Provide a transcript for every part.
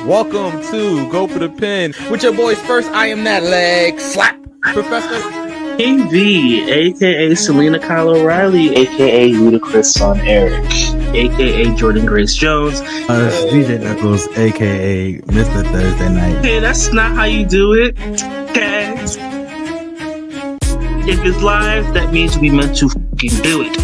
Welcome to Go for the Pin with your boys first. I am that leg slap professor. King V, aka Selena Kyle O'Reilly, aka Ludacris Son Eric, aka Jordan Grace Jones. It's DJ Knuckles, aka Mr. Thursday Night. Hey, that's not how you do it. Okay. If it's live, that means we meant to fucking do it.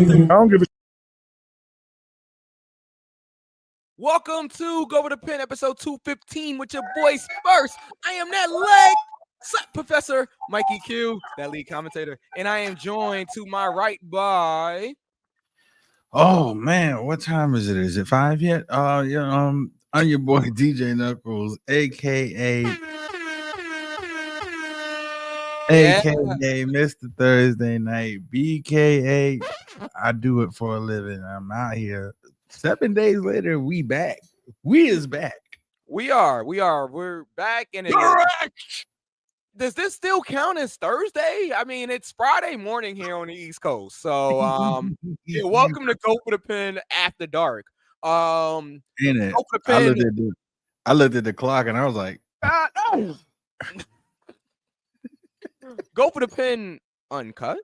I don't give a Welcome to Go for the Pin episode 215 with your boys first. I am that leg slap professor Mikey Q, that lead commentator, and I am joined to my right by. Oh man, what time is it? Is it 5 yet? I'm your boy DJ Knuckles, aka Mr. Thursday Night, BKA. I do it for a living. I'm out here. 7 days later, we back. We is back. We are. We're back, and does this still count as Thursday? I mean, it's Friday morning here on the East Coast. So, yeah, welcome to Go for the Pin After Dark. In it, I looked at the clock and I was like, no. Go for the Pin uncut.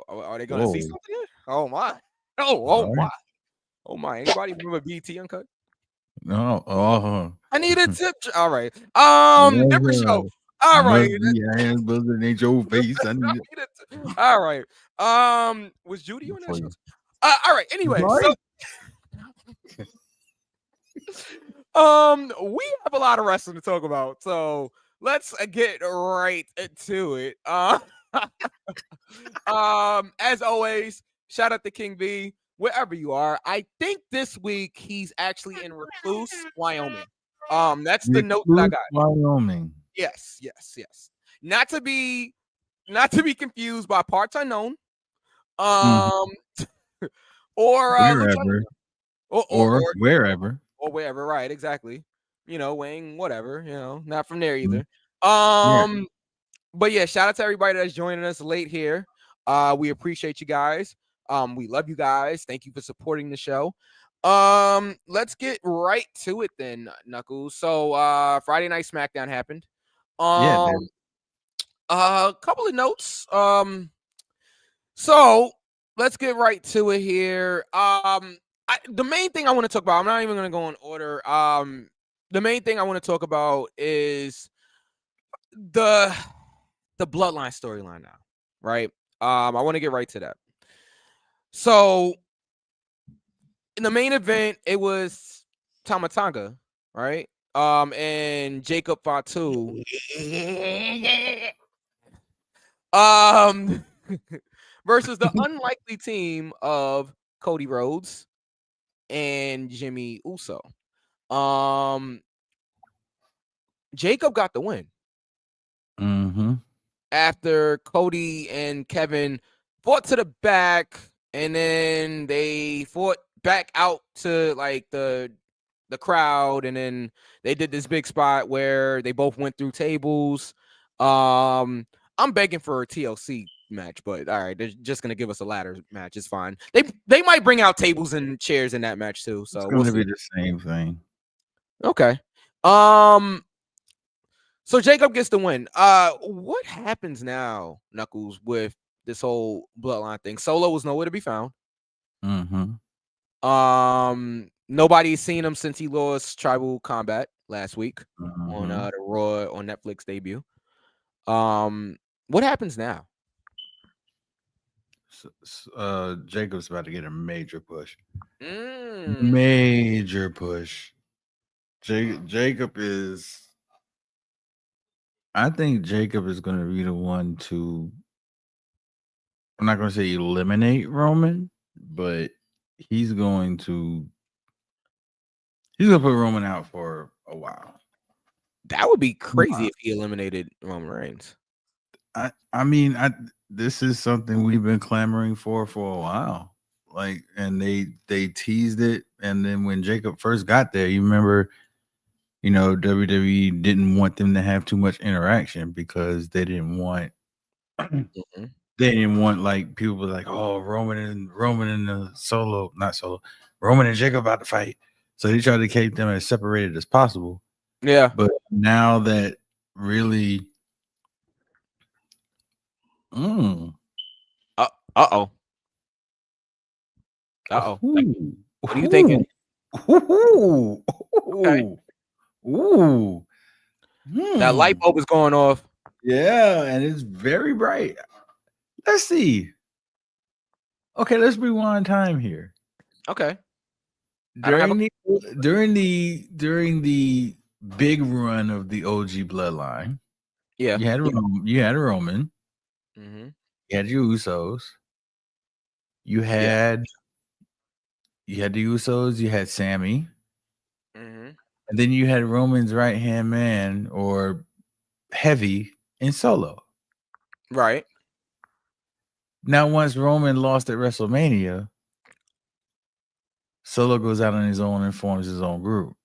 Are they going to see something here? Oh my! Oh my! Anybody remember BT uncut? No. I need a tip. All right. Different show. All right. Ain't your face. All right. Was Judy on that show? All right. Anyway, we have a lot of wrestling to talk about, so let's get right to it. As always, shout out to King V wherever you are. I think this week he's actually in Recluse, Wyoming. That's the note that I got. Wyoming. Yes. Not to be confused by Parts Unknown. Or wherever. Or wherever. Or wherever, right? Exactly. Wayne, whatever. Not from there either. But yeah, shout out to everybody that's joining us late here. We appreciate you guys. We love you guys. Thank you for supporting the show. Let's get right to it then, Knuckles. So Friday Night SmackDown happened. A couple of notes. So let's get right to it here. The main thing I want to talk about, I'm not even going to go in order. The main thing I want to talk about is the Bloodline storyline now, right? I want to get right to that. So in the main event, it was Tama Tonga, right? And Jacob Fatu. Versus the unlikely team of Cody Rhodes and Jimmy Uso. Jacob got the win. Mm-hmm. After Cody and Kevin fought to the back, and then they fought back out to like the crowd, and then they did this big spot where they both went through tables. I'm begging for a TLC match, but all right, they're just gonna give us a ladder match. It's fine. They might bring out tables and chairs in that match too. So it's gonna be the same thing. Okay. So Jacob gets the win. What happens now, Knuckles, with this whole Bloodline thing? Solo was nowhere to be found. Mm-hmm. Nobody's seen him since he lost Tribal Combat last week on the Raw on Netflix debut. What happens now? Jacob's about to get a major push. Major push. Jacob is. I think Jacob is going to be the one to. I'm not going to say eliminate Roman, but he's going to put Roman out for a while. That would be crazy if he eliminated Roman Reigns. I mean, this is something we've been clamoring for a while. Like, and they teased it And then when Jacob first got there, you remember, WWE didn't want them to have too much interaction because they didn't want Mhm. like people were like, oh, Roman and the Solo, not Solo, Roman and Jacob about to fight. So they tried to keep them as separated as possible. Yeah. But now that really, mm, Uh-oh. Uh-oh. ooh, What are you thinking? ooh, ooh, Okay. ooh, ooh, That light hmm. bulb is going off. Yeah, and it's very bright. Let's see. Okay, let's rewind time here. Okay. I don't have a During the during the big run of the OG bloodline, yeah. you had Roman, Mhm. you had your Usos, you Yeah. had the Usos, you had Sammy, Mhm. and then you had Roman's right hand man or heavy in Solo. Right. Now, once Roman lost at WrestleMania, Solo goes out on his own and forms his own group.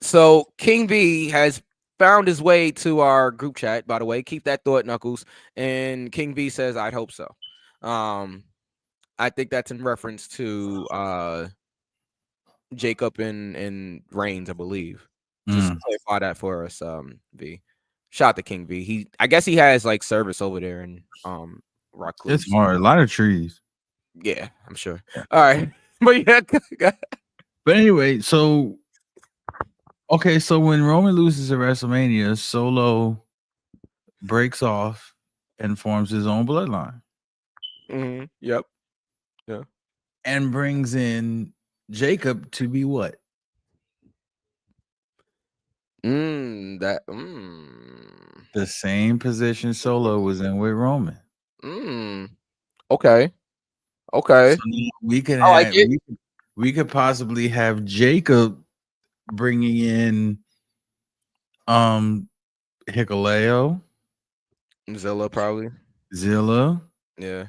So King V has found his way to our group chat, by the way. Keep that thought, Knuckles. And King V says, I'd hope so. Um, I think that's in reference to Jacob and Reigns, I believe. Just Mm. clarify that for us, V. Shout out to King V. I guess he has like service over there in It's Recluse. hard. A lot of trees. Yeah, I'm sure. All right. But yeah, But anyway, so okay, so when Roman loses at WrestleMania, Solo breaks off and forms his own bloodline Yep. Yeah. and brings in Jacob to be what? That The same position Solo was in with Roman. mm. Okay. Okay. So now we could I like have it. we could possibly have Jacob bringing in um Hikuleo, Zilla probably. Zilla, Yeah.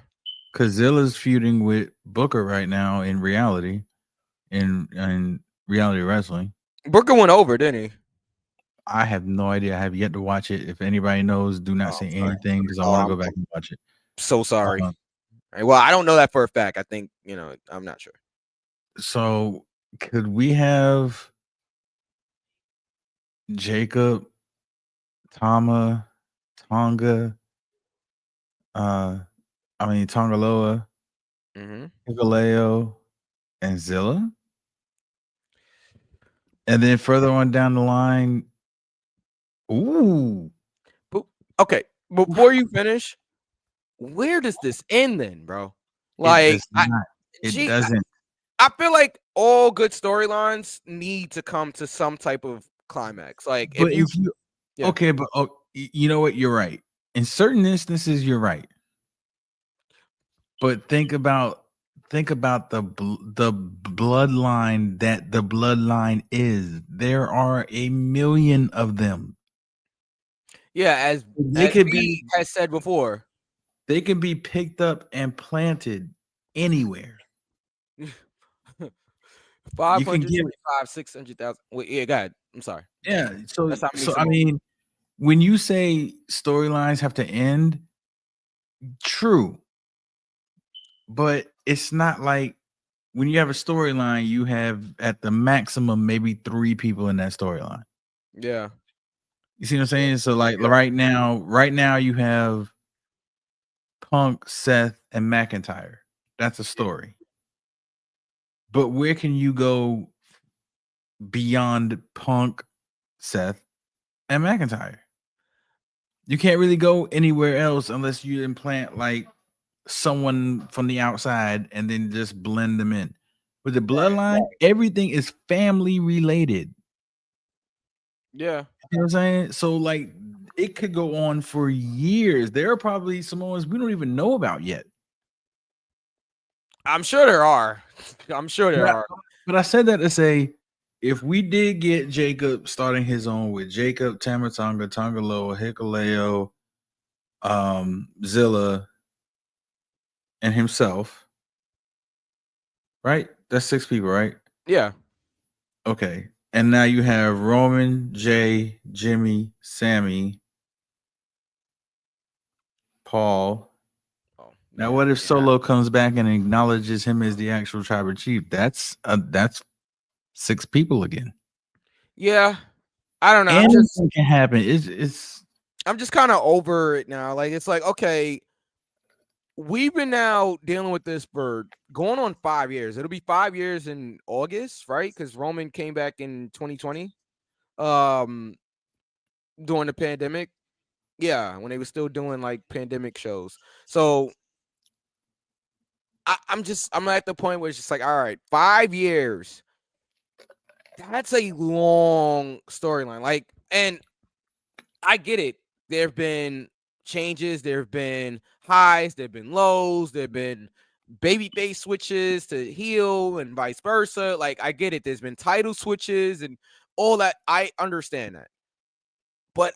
because Zilla's feuding with Booker right now in reality, in reality wrestling. Booker went over, didn't he? I have no idea. I have yet to watch it. If anybody knows, do not Oh, say sorry. anything because I Oh, want to I'm go back and watch it. so sorry. Uh, Right, well, I don't know that for a fact. I think, I'm not sure. so could we have Jacob, Tama, Tonga, uh, Tongaloa, Mhm. Hikuleo, and Zilla? And then further on down the line, ooh, But okay, before you finish, where does this end then, bro? it Like, does not. It gee, doesn't. I feel like all good storylines need to come to some type of climax. Like, if But you if you yeah. okay, but you know what? You're right. In certain instances, you're right. But think about the bloodline that the bloodline is. There are a million of them. Yeah, They as could V be has said before. they can be picked up and planted anywhere. You can give 525, 600,000. Wait, yeah, go ahead. I'm sorry. yeah. So That's how many so I Samoans. mean, when you say storylines have to end, true, but it's not like when you have a storyline, you have at the maximum maybe 3 people in that storyline. Yeah. You see what I'm Yeah. saying? So like Yeah. right now you have Punk, Seth, and McIntyre. That's a story. But where can you go beyond Punk, Seth, and McIntyre? You can't really go anywhere else unless you implant like someone from the outside and then just blend them in. With the Right. bloodline, everything is family related. Yeah. You know what I'm saying? So like it could go on for years. There are probably Samoans we don't even know about yet. I'm sure there are. I'm sure But there I, are. but I said that to say if we did get Jacob starting his own with Jacob, Tamatonga, Tongaloa, Hikuleo, Zilla, and himself, right? That's 6 people, right? Yeah. Okay. And now you have Roman, Jay, Jimmy, Sammy, Paul. Oh Now, yeah. what if Yeah. Solo comes back and acknowledges him as the actual tribal chief? That's 6 people again. Yeah. I don't know. Anything can happen. It's I'm just kind of over it now. Like it's like, okay, we've been now dealing with this for going on 5 years. It'll be 5 years in August, right? Because Roman came back in 2020, um, during the pandemic. Yeah, when they were still doing like pandemic shows. So I'm at the point where it's just like, all right, 5 years. That's a long storyline. Like, and I get it. There have been changes. There have been highs. There have been lows. There have been babyface switches to heel and vice versa. Like, I get it. There's been title switches and all that. I understand that. But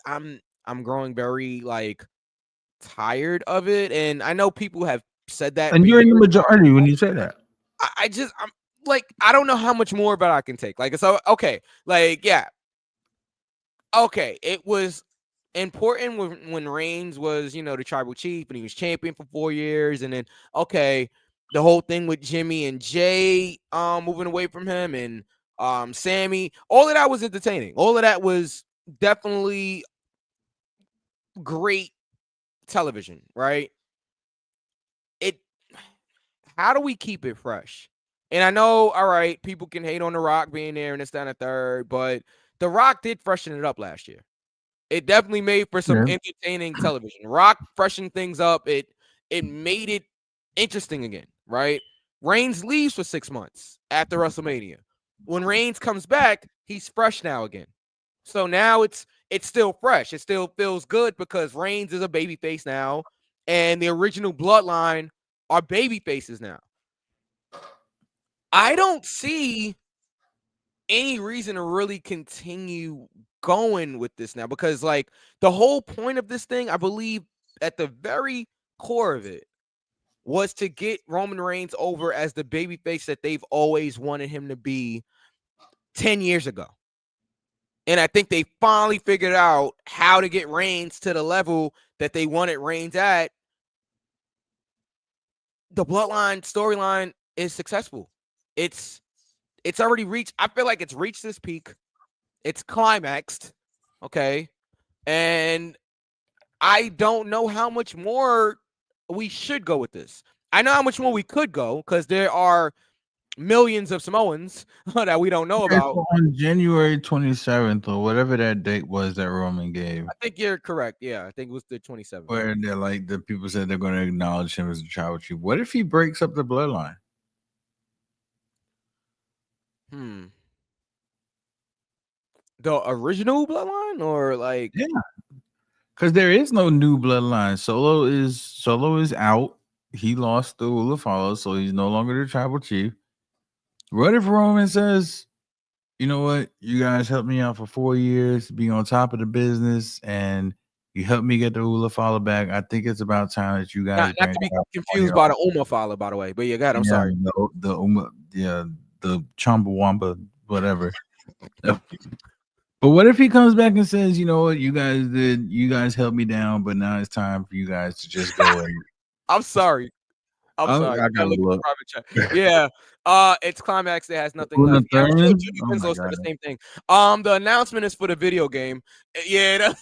I'm growing very like tired of it. And I know people have said that and for you're in the years. majority when you say that. I'm like, I don't know how much more about I can take. Like, so okay, like, yeah, okay, it was important when Reigns was, the tribal chief and he was champion for 4 years, and then okay, the whole thing with Jimmy and Jay moving away from him and Sammy, all of that was entertaining. All of that was definitely great television, right? It How do we keep it fresh? And I know, all right, people can hate on The Rock being there and this, that, and the third, but The Rock did freshen it up last year. It definitely made for some Yeah. entertaining television. Rock freshened things up. It made it interesting again, right? Reigns leaves for 6 months after WrestleMania. When Reigns comes back, he's fresh now again. So now it's still fresh. It still feels good because Reigns is a babyface now, and the original bloodline are baby faces now. I don't see any reason to really continue going with this now because like the whole point of this thing, I believe at the very core of it was to get Roman Reigns over as the babyface that they've always wanted him to be 10 years ago. And I think they finally figured out how to get Reigns to the level that they wanted Reigns at. The bloodline storyline is successful. It's already reached. I feel like it's reached this peak. It's climaxed. Okay. And I don't know how much more we should go with this. I know how much more we could go because there are millions of Samoans that we don't know Okay, about. so on January 27th or whatever that date was that Roman gave, I think you're correct. Yeah, I think it was the 27th. where they're like the people said they're going to acknowledge him as a tribal chief. What if he breaks up the bloodline? Hmm. The original bloodline or like Yeah, because there is no new bloodline. Solo is out. He lost the rule of follow, so he's no longer the tribal chief. What if Roman says, "You know what? You guys helped me out for 4 years to be on top of the business, and you helped me get the rule of follow back. I think it's about time that you not guys not branch to be out on confused your by own." the Uma follow, by the way. But yeah, God, I'm Yeah, sorry. the Chumbawamba, whatever. But what if he comes back and says, "You know what? You guys held me down, but now it's time for you guys to just go and." I'm sorry. I'm sorry. I I gotta look at the look. private chat. Yeah. It's climax. It has nothing Una left. Yeah, I'm sure Thurman? Judy Oh my Winslow said god. the same thing. The announcement is for the video game. Yeah,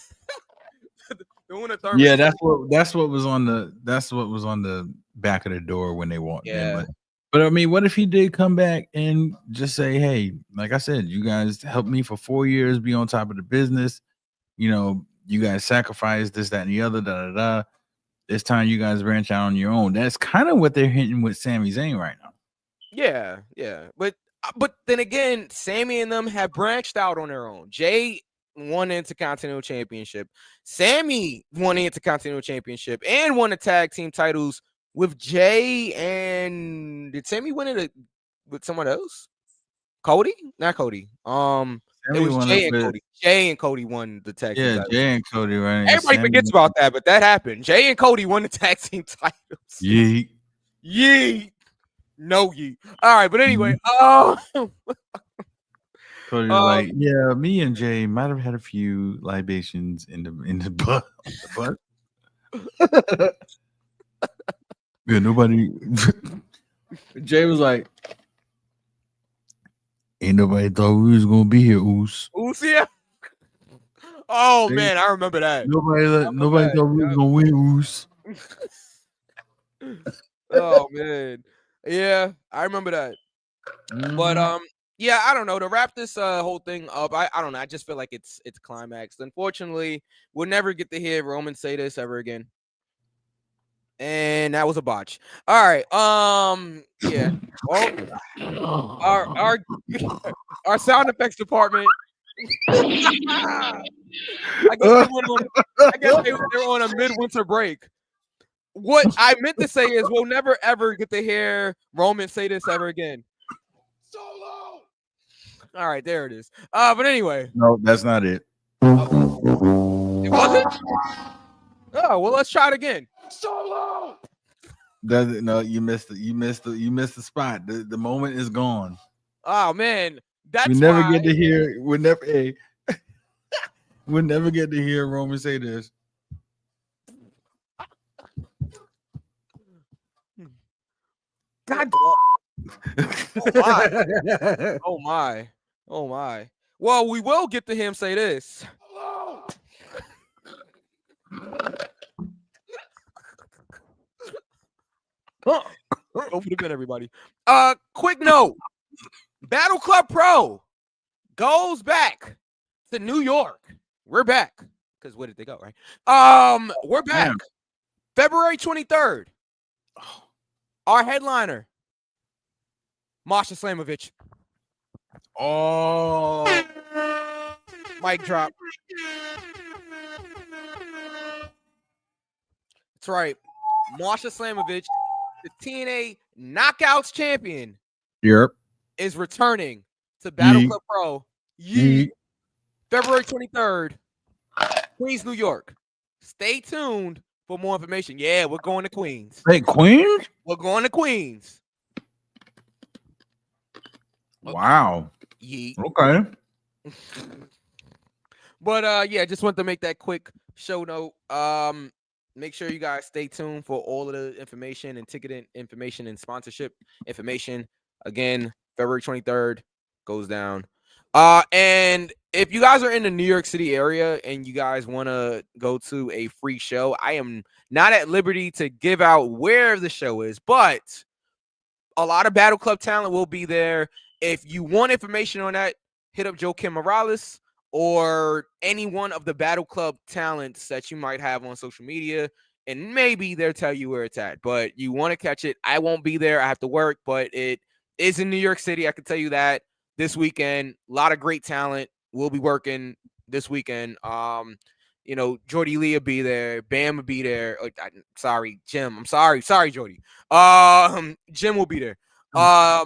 the Una Thurman Yeah, stuff. that's what was on the back of the door when they walked in. Yeah. But I mean, what if he did come back and just say, "Hey, like I said, you guys helped me for 4 years, be on top of the business. You know, you guys sacrificed this, that, and the other. Da da da. It's time you guys branch out on your own." That's kind of what they're hinting with Sami Zayn right now. Yeah, yeah. But then again, Sammy and them have branched out on their own. Jay won the Intercontinental Championship. Sammy won the Intercontinental Championship and won the tag team titles with Jay. And did Sammy win it with someone else? Cody? Not Cody. It Sammy was won it Jay and with Cody. Jay and Cody won the tag team titles. Jay and Cody running. And Everybody Sammy forgets about that, but that happened. Jay and Cody won the tag team titles. Yeet. Yee. No Yeet. All right, but anyway, Cody's like, yeah, me and Jay might have had a few libations in the butt. The butt. Yeah, nobody. Jay was like, ain't nobody thought we was gonna be here, Oos. Usia. Oh man, I remember that. Nobody thought we was gonna win, Oos. Oh man, yeah, I remember that. But yeah, I don't know. To wrap this whole thing up, I don't know. I just feel like it's climaxed. Unfortunately, we'll never get to hear Roman say this ever again. And that was a botch. All right. Yeah. Well, our our sound effects department. I guess they went on. I guess they were on a midwinter break. What I meant to say is we'll never ever get to hear Roman say this ever again. Solo. All right, there it is. But anyway. No, that's not it. It wasn't? Oh, well, let's try it again. Solo. No, you missed it. You missed the spot. The moment is gone. Oh man. That's we never why. Get to hear. We'll never get to hear Roman say this. God. Oh my. Oh my. Oh my. Well, we will get to him say this. Hello. Open the bin, everybody. Quick note. Battle Club Pro goes back to New York. We're back. Because where did they go, right? We're back. Damn. February 23rd. Our headliner, Masha Slamovich. Oh. Mic drop. That's right. Masha Slamovich, the TNA Knockouts champion. Yep. Is returning to Battle Club Pro. February 23rd, Queens, New York. Stay tuned for more information. Yeah, we're going to Queens. Hey, Queens? We're going to Queens. Wow. Yeet. Okay. But yeah, just wanted to make that quick show note. Make sure you guys stay tuned for all of the information and ticketing information and sponsorship information. Again, February 23rd goes down. And if you guys are in the New York City area and you guys want to go to a free show, I am not at liberty to give out where the show is, but a lot of Battle Club talent will be there. If you want information on that, hit up Joe Kim Morales or any one of the Battle Club talents that you might have on social media, and maybe they'll tell you where it's at. But you want to catch it. I won't be there. I have to work, but it is in New York City. I can tell you that this weekend. A lot of great talent will be working this weekend. You know, Jordy Lee will be there. Bam will be there. Sorry, Jim. I'm sorry, Jordy. Jim will be there. Her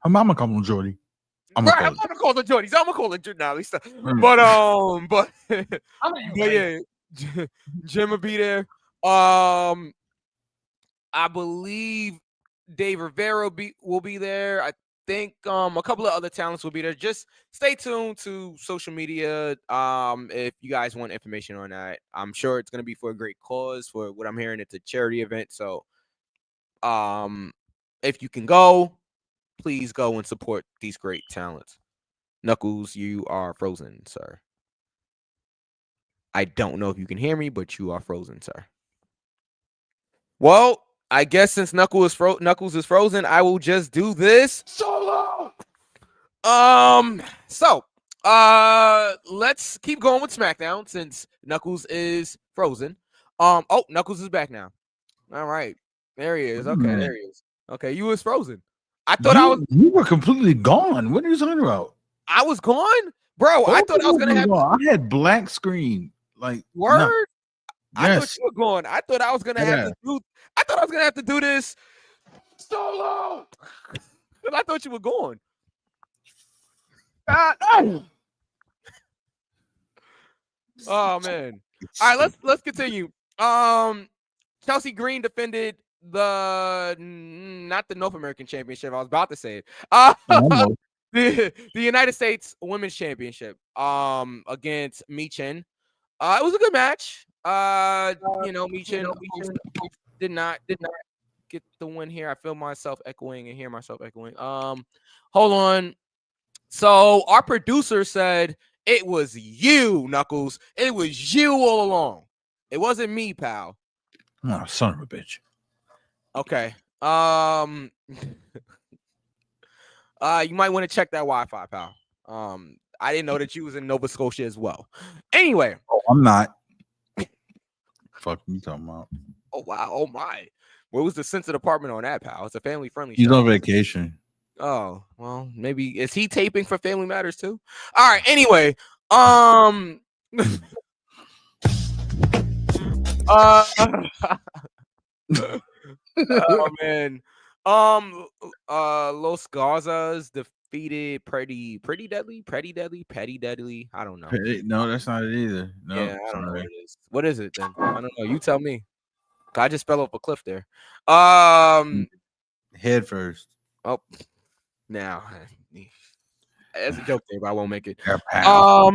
mama call him Jordy. I'm gonna call it Jordy. I'm gonna call it now, Lisa. But yeah, Jim will be there. I believe Dave Rivera will be there. I think a couple of other talents will be there. Just stay tuned to social media if you guys want information on that. I'm sure it's gonna be for a great cause. For what I'm hearing, it's a charity event. So if you can go, please go and support these great talents. Knuckles, you are frozen, sir. I don't know if you can hear me, but you are frozen, sir. Well, I guess since Knuckles is frozen, I will just do this solo. So let's keep going with SmackDown since Knuckles is frozen. Knuckles is back now. All right. There he is. Okay, there he is. Okay, you was frozen. I thought you were completely gone. What are you talking about? I was gone? Bro, I thought I was gonna have I had blank screen. Like word. No. I thought you were going. I thought I was gonna have to do this solo. And I thought you were going. Oh man. All right, let's continue. Chelsea Green defended not the North American Championship. I was about to say it. Almost. The United States Women's Championship. Against Michin. It was a good match. Michin did not get the win here. I feel myself echoing and hear myself echoing. Hold on. So our producer said it was you, Knuckles. It was you all along. It wasn't me, pal. Oh, son of a bitch. Okay. You might want to check that Wi-Fi, pal. I didn't know that you was in Nova Scotia as well. Anyway. Oh, I'm not. Fuck you talking about? Oh wow. Oh my. What was the sense of department on that, pal? It's a family-friendly He's show. on vacation. Oh, well, maybe is he taping for Family Matters too? All right. Anyway, oh man. Los Garzas defeated Pretty Deadly. I don't know. No, that's not it either. No, Yeah, I don't know what it is. What is it then? I don't know. You tell me. I just fell off a cliff there. Head first. Oh, now that's a joke there, but I won't make it. Oh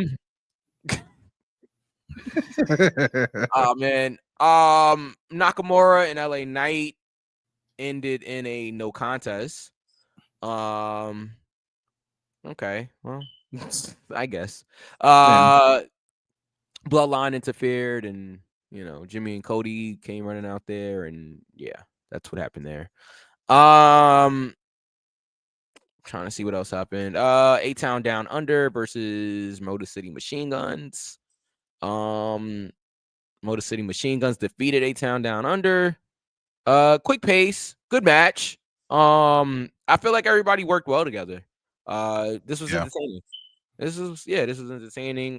Man. Nakamura and LA Knight ended in a no contest. Okay, well, I guess. Bloodline interfered, and Jimmy and Cody came running out there, and yeah, that's what happened there. Trying to see what else happened. A-Town Down Under versus Motor City Machine Guns. Motor City Machine Guns defeated A-Town Down Under. Quick pace, good match. I feel like everybody worked well together. This was entertaining. This was entertaining.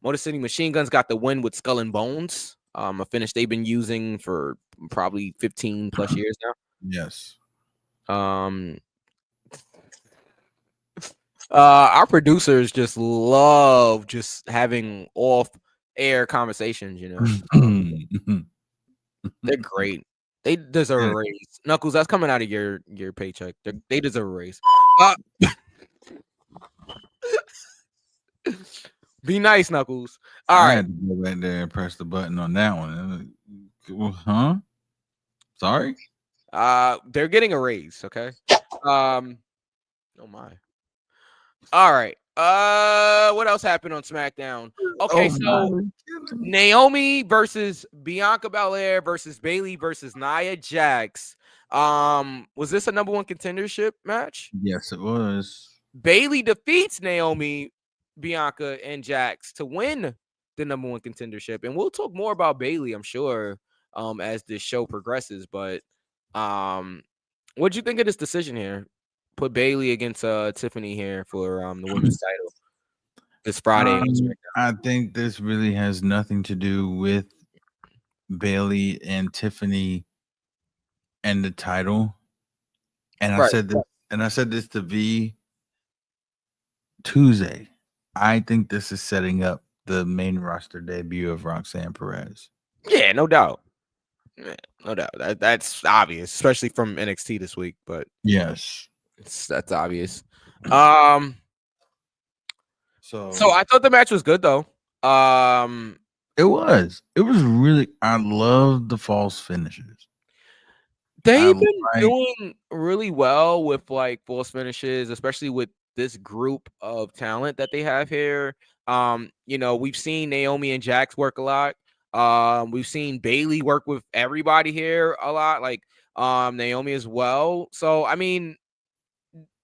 Motor City Machine Guns got the win with Skull and Bones. A finish they've been using for probably 15 plus years now. Yes. Our producers just love just having off-air conversations, They're great. They deserve a raise. Knuckles, that's coming out of your paycheck. They deserve a raise. Be nice, Knuckles. All right. I had to go back there and press the button on that one. Huh? Sorry? They're getting a raise, okay? Oh my. All right. What else happened on SmackDown? Okay, so Naomi versus Bianca Belair versus Bayley versus Nia Jax. Was this a number one contendership match? Yes, it was. Bayley defeats Naomi, Bianca, and Jax to win the number one contendership. And we'll talk more about Bayley, I'm sure, as this show progresses. But what'd you think of this decision here? Put Bayley against Tiffany here for the women's title this Friday. I think this really has nothing to do with Bayley and Tiffany and the title. And I said this to V Tuesday. I think this is setting up the main roster debut of Roxanne Perez. Yeah, no doubt. No doubt. That's obvious, especially from NXT this week. But yes, that's obvious. So I thought the match was good though. It was really. I love the false finishes. They've been doing really well with like false finishes, especially with this group of talent that they have here. We've seen Naomi and Jax work a lot. We've seen Bayley work with everybody here a lot, like Naomi as well. So I mean,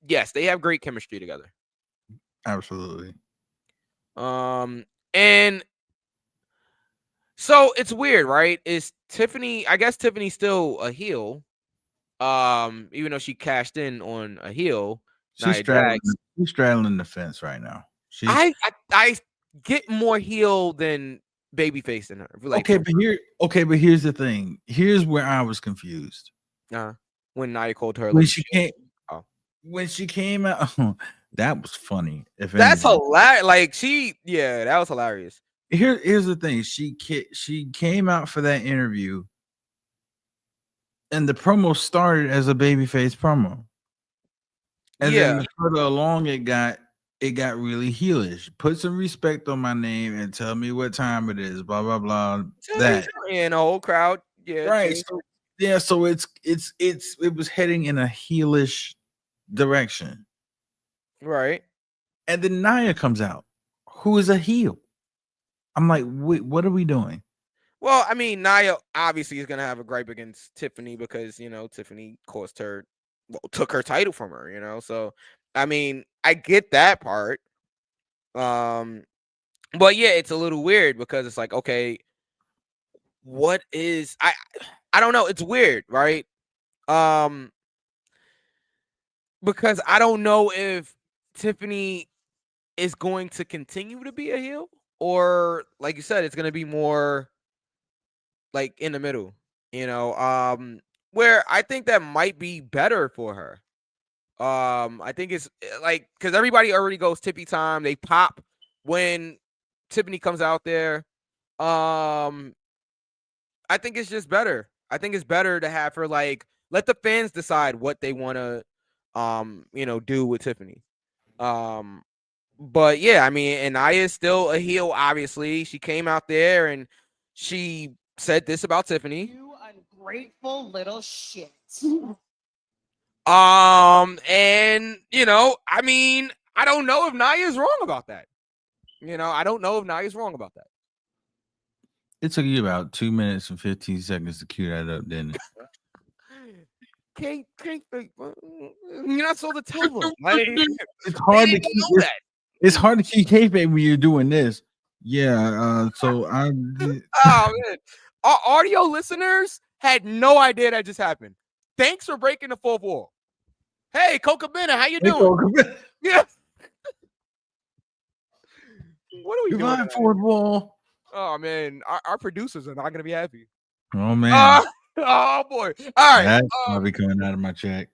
yes, they have great chemistry together. Absolutely. And so it's weird, right? Is Tiffany? I guess Tiffany's still a heel. Even though she cashed in on a heel. She's straddling the fence right now. I get more heel than babyface in her. Like, but here's the thing. Here's where I was confused. When Nia called her when she came out, that was funny. That's hilarious. Like that was hilarious. Here's the thing. She came out for that interview And the promo started as a babyface promo. And then Yeah. the further along it got really heelish. Put some respect on my name and tell me what time it is. Blah blah blah. Tell me, That and the whole crowd, yeah, right. cheers. So yeah, so it was heading in a heelish direction. Right. And then Nia comes out, who is a heel. I'm like, wait, what are we doing? Well, I mean, Nia obviously is gonna have a gripe against Tiffany because Tiffany cost her, well, took her title from her. So I mean, I get that part. Um, but yeah, it's a little weird because it's like, okay, what is I don't know. It's weird, right? Um, because I don't know if Tiffany is going to continue to be a heel, or like you said, it's gonna be more like in the middle, where I think that might be better for her. I think it's like because everybody already goes Tippy time. They pop when Tiffany comes out there. Um, I think it's just better. I think it's better to have her like let the fans decide what they want to, do with Tiffany. Um, but yeah, I mean, and Nia is still a heel. Obviously, she came out there and she said this about Tiffany. You ungrateful little shit. And I mean, I don't know if Nia is wrong about that. I don't know if Nia is wrong about that. It took you about 2 minutes and 15 seconds to cue that up, didn't it? Can't, you're not supposed to tell them. Like, It's hard to they keep know that. it's hard to keep kayfabe when you're doing this. Yeah, so I Oh man, our audio listeners had no idea that just happened. Thanks for breaking the fourth wall. Hey, Coca Bennett, how you doing? Yeah. What are we doing? Divine fourth wall. Oh man, our producers are not gonna be happy. Oh man, Oh boy. All right. that's probably coming out of my check.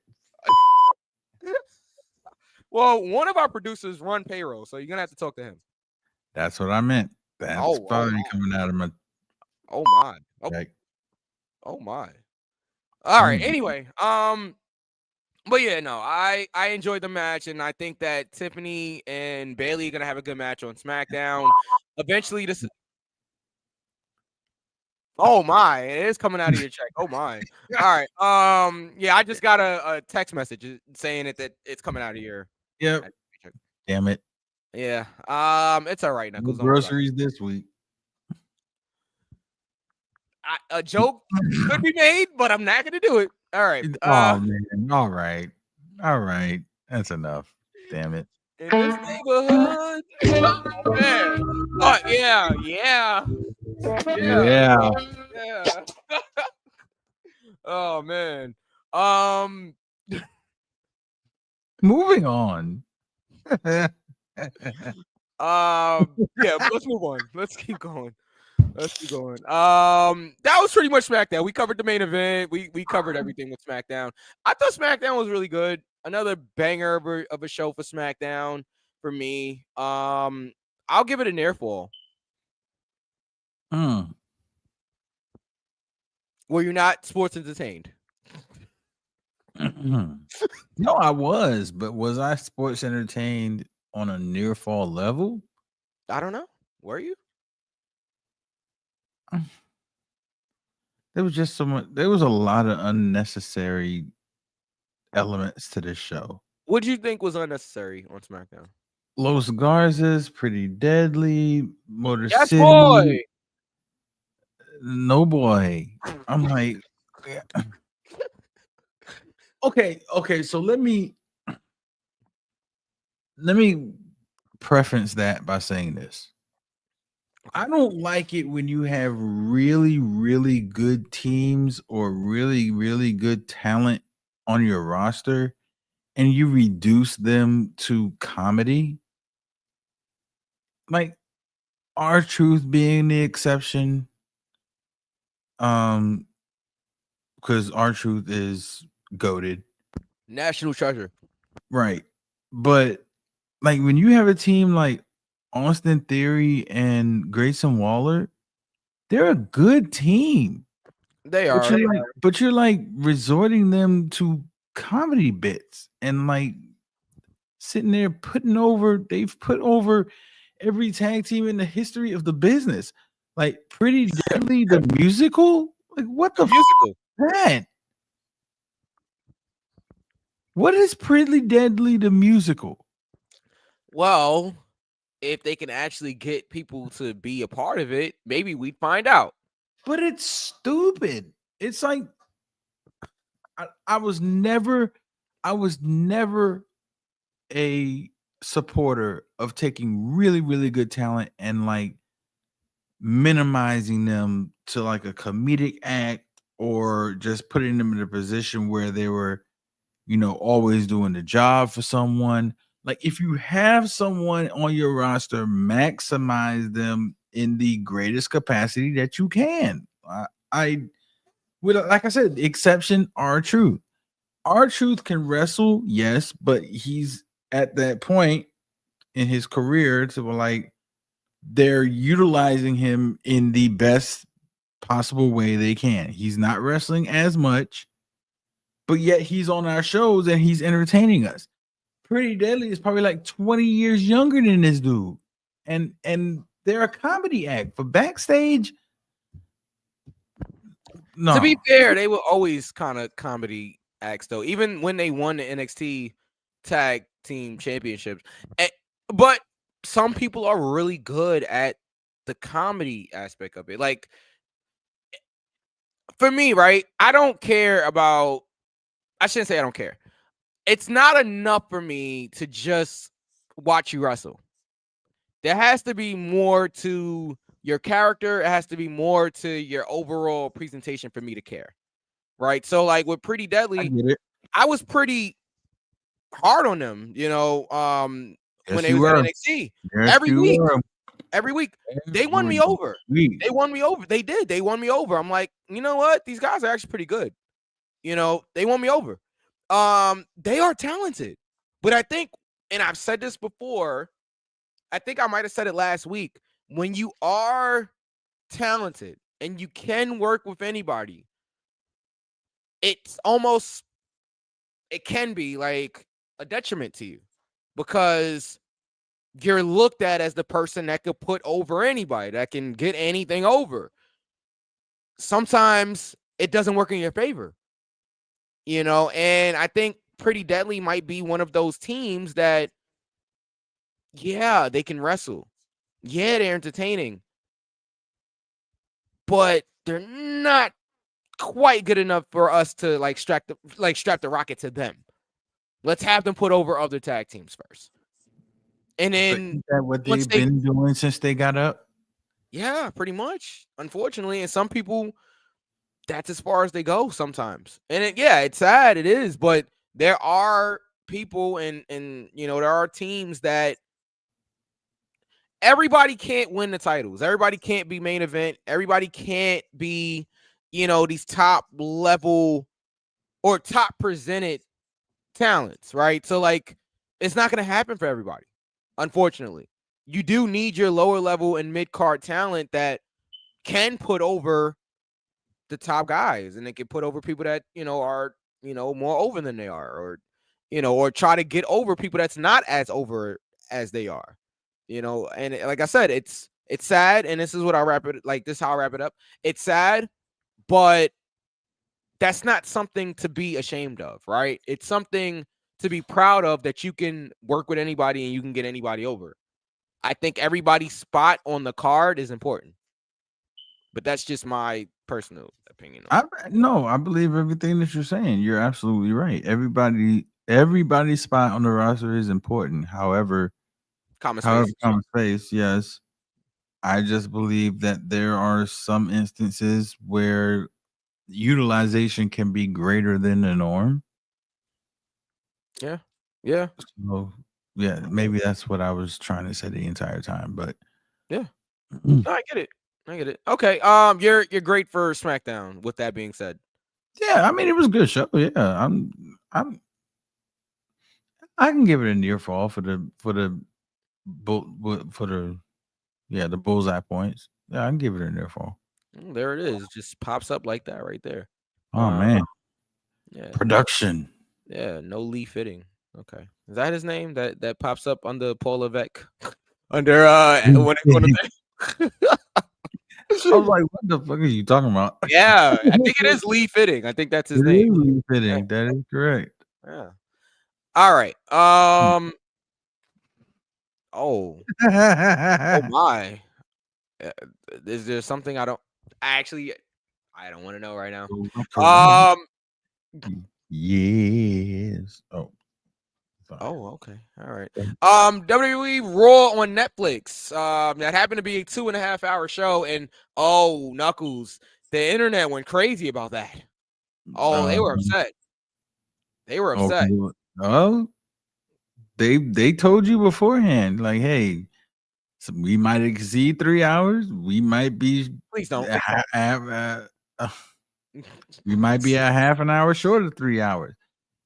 Well, one of our producers run payroll, so you're gonna have to talk to him. That's what I meant. That's probably coming out of my Oh my. check. Oh my. All right. Anyway, but yeah, no, I enjoyed the match, and I think that Tiffany and Bailey are gonna have a good match on SmackDown. Eventually, this. Oh my, it is coming out of your check. Oh my. All right. Yeah, I just got a text message saying that it's coming out of your. Yep. Damn it. Yeah. It's all right, Knuckles. No groceries this week. A joke could be made, but I'm not gonna do it. All right. Oh man. All right. All right. That's enough. Damn it. In this neighborhood. Oh man. Oh yeah. Oh man. Moving on. Yeah, let's move on. Let's keep going. That was pretty much SmackDown. We covered the main event. We covered everything with SmackDown. I thought SmackDown was really good. Another banger of a show for SmackDown for me. I'll give it an airfall. Were you not sports entertained? No, I was, but was I sports entertained on a near fall level? I don't know. Were you? There was just so much. There was a lot of unnecessary elements to this show. What do you think was unnecessary on SmackDown? Los Garza's Pretty Deadly, Motor Yes, City. boy. No boy. I'm like, yeah. Okay. So let me preference that by saying this. I don't like it when you have really, really good teams or really, really good talent on your roster and you reduce them to comedy. Like R-Truth being the exception. Because R-Truth is goated. National treasure. Right. But like when you have a team like Austin Theory and Grayson Waller, they're a good team. They But are. you're like resorting them to comedy bits and like sitting there putting over. They've put over every tag team in the history of the business. Like Pretty Deadly, the musical. Like what A the musical. that? What is Pretty Deadly, the musical? Well, if they can actually get people to be a part of it, maybe we'd find out. But it's stupid. It's like I was never, I was never a supporter of taking really, really good talent and like minimizing them to like a comedic act or just putting them in a position where they were, always doing the job for someone. Like if you have someone on your roster, maximize them in the greatest capacity that you can. I Well, like I said, the exception are truth. Our truth can wrestle, yes, but he's at that point in his career to where, like they're utilizing him in the best possible way they can. He's not wrestling as much, but yet he's on our shows and he's entertaining us. Pretty Deadly is probably like 20 years younger than this dude. And they're a comedy act. For backstage, To be no. fair, they were always kind of comedy acts, though. Even when they won the NXT Tag Team Championships, Eh, but some people are really good at the comedy aspect of it. Like for me, right? I don't care about. I shouldn't say I don't care. It's not enough for me to just watch you wrestle. There has to be more to your character. It has to be more to your overall presentation for me to care. Right. So, like with Pretty I Deadly, get it. I was pretty hard on them, when Yes, they you was at were. NXT. Yes, Every you week, were. every week. They won me Every over. week. They won me over. They did. They won me over. I'm like, you know what? These guys are actually pretty good. They won me over. They are talented. But I think, and I've said this before, I think I might have said it last week. When you are talented and you can work with anybody, it's almost it can be like a detriment to you because you're looked at as the person that could put over anybody, that can get anything over. Sometimes it doesn't work in your favor, and I think Pretty Deadly might be one of those teams that, yeah, they can wrestle. Yeah, they're entertaining, but they're not quite good enough for us to strap the rocket to them. Let's have them put over other tag teams first. And So then is that what once they've they been doing since they got up? yeah, pretty much. Unfortunately, and some people that's as far as they go sometimes. And it's sad, it is, but there are people and there are teams that everybody can't win the titles. Everybody can't be main event. Everybody can't be, these top level or top presented talents, right? So like it's not going to happen for everybody. Unfortunately, you do need your lower level and mid card talent that can put over the top guys and they can put over people that, are, more over than they are or try to get over people that's not as over as they are. And like I said, it's sad and this is what I wrap it like this how I wrap it up. It's sad, but that's not something to be ashamed of, right? It's something to be proud of that you can work with anybody and you can get anybody over. I think everybody's spot on the card is important, but that's just my personal opinion on it. I believe everything that you're saying. You're absolutely right. Everybody's spot on the roster is important. Common However, space. common space, yes. I just believe that there are some instances where utilization can be greater than the norm. Yeah. Yeah. So, yeah, maybe that's what I was trying to say the entire time. But Yeah. No, I get it. I get it. Okay. You're great for SmackDown. With that being said, yeah, I mean, it was a good show. Yeah, I can give it a near fall for the the bullseye points. Yeah, I can give it a near fall. There it is. Just pops up like that right there. Oh man, Yeah. production. Yeah. No Lee Fitting. Okay. Is that his name? That pops up under Paul Levesque. Under when it, when the I was like, what the fuck are you talking about? yeah, I think it is Lee Fitting. I think that's his It name. is Lee Fitting. That is correct. Yeah. All right. Oh. Oh my. Uh, Is there something I don't actually? I don't want to know right now. Yes. Oh, sorry. Oh, okay. All right. WWE Raw on Netflix. That happened to be a 2.5 hour show, and oh, Knuckles, the internet went crazy about that. Oh, they were upset. They were upset. Okay. Oh, they told you beforehand, like, hey, so we might exceed 3 hours. We might be Please don't. we might be a half an hour short of 3 hours.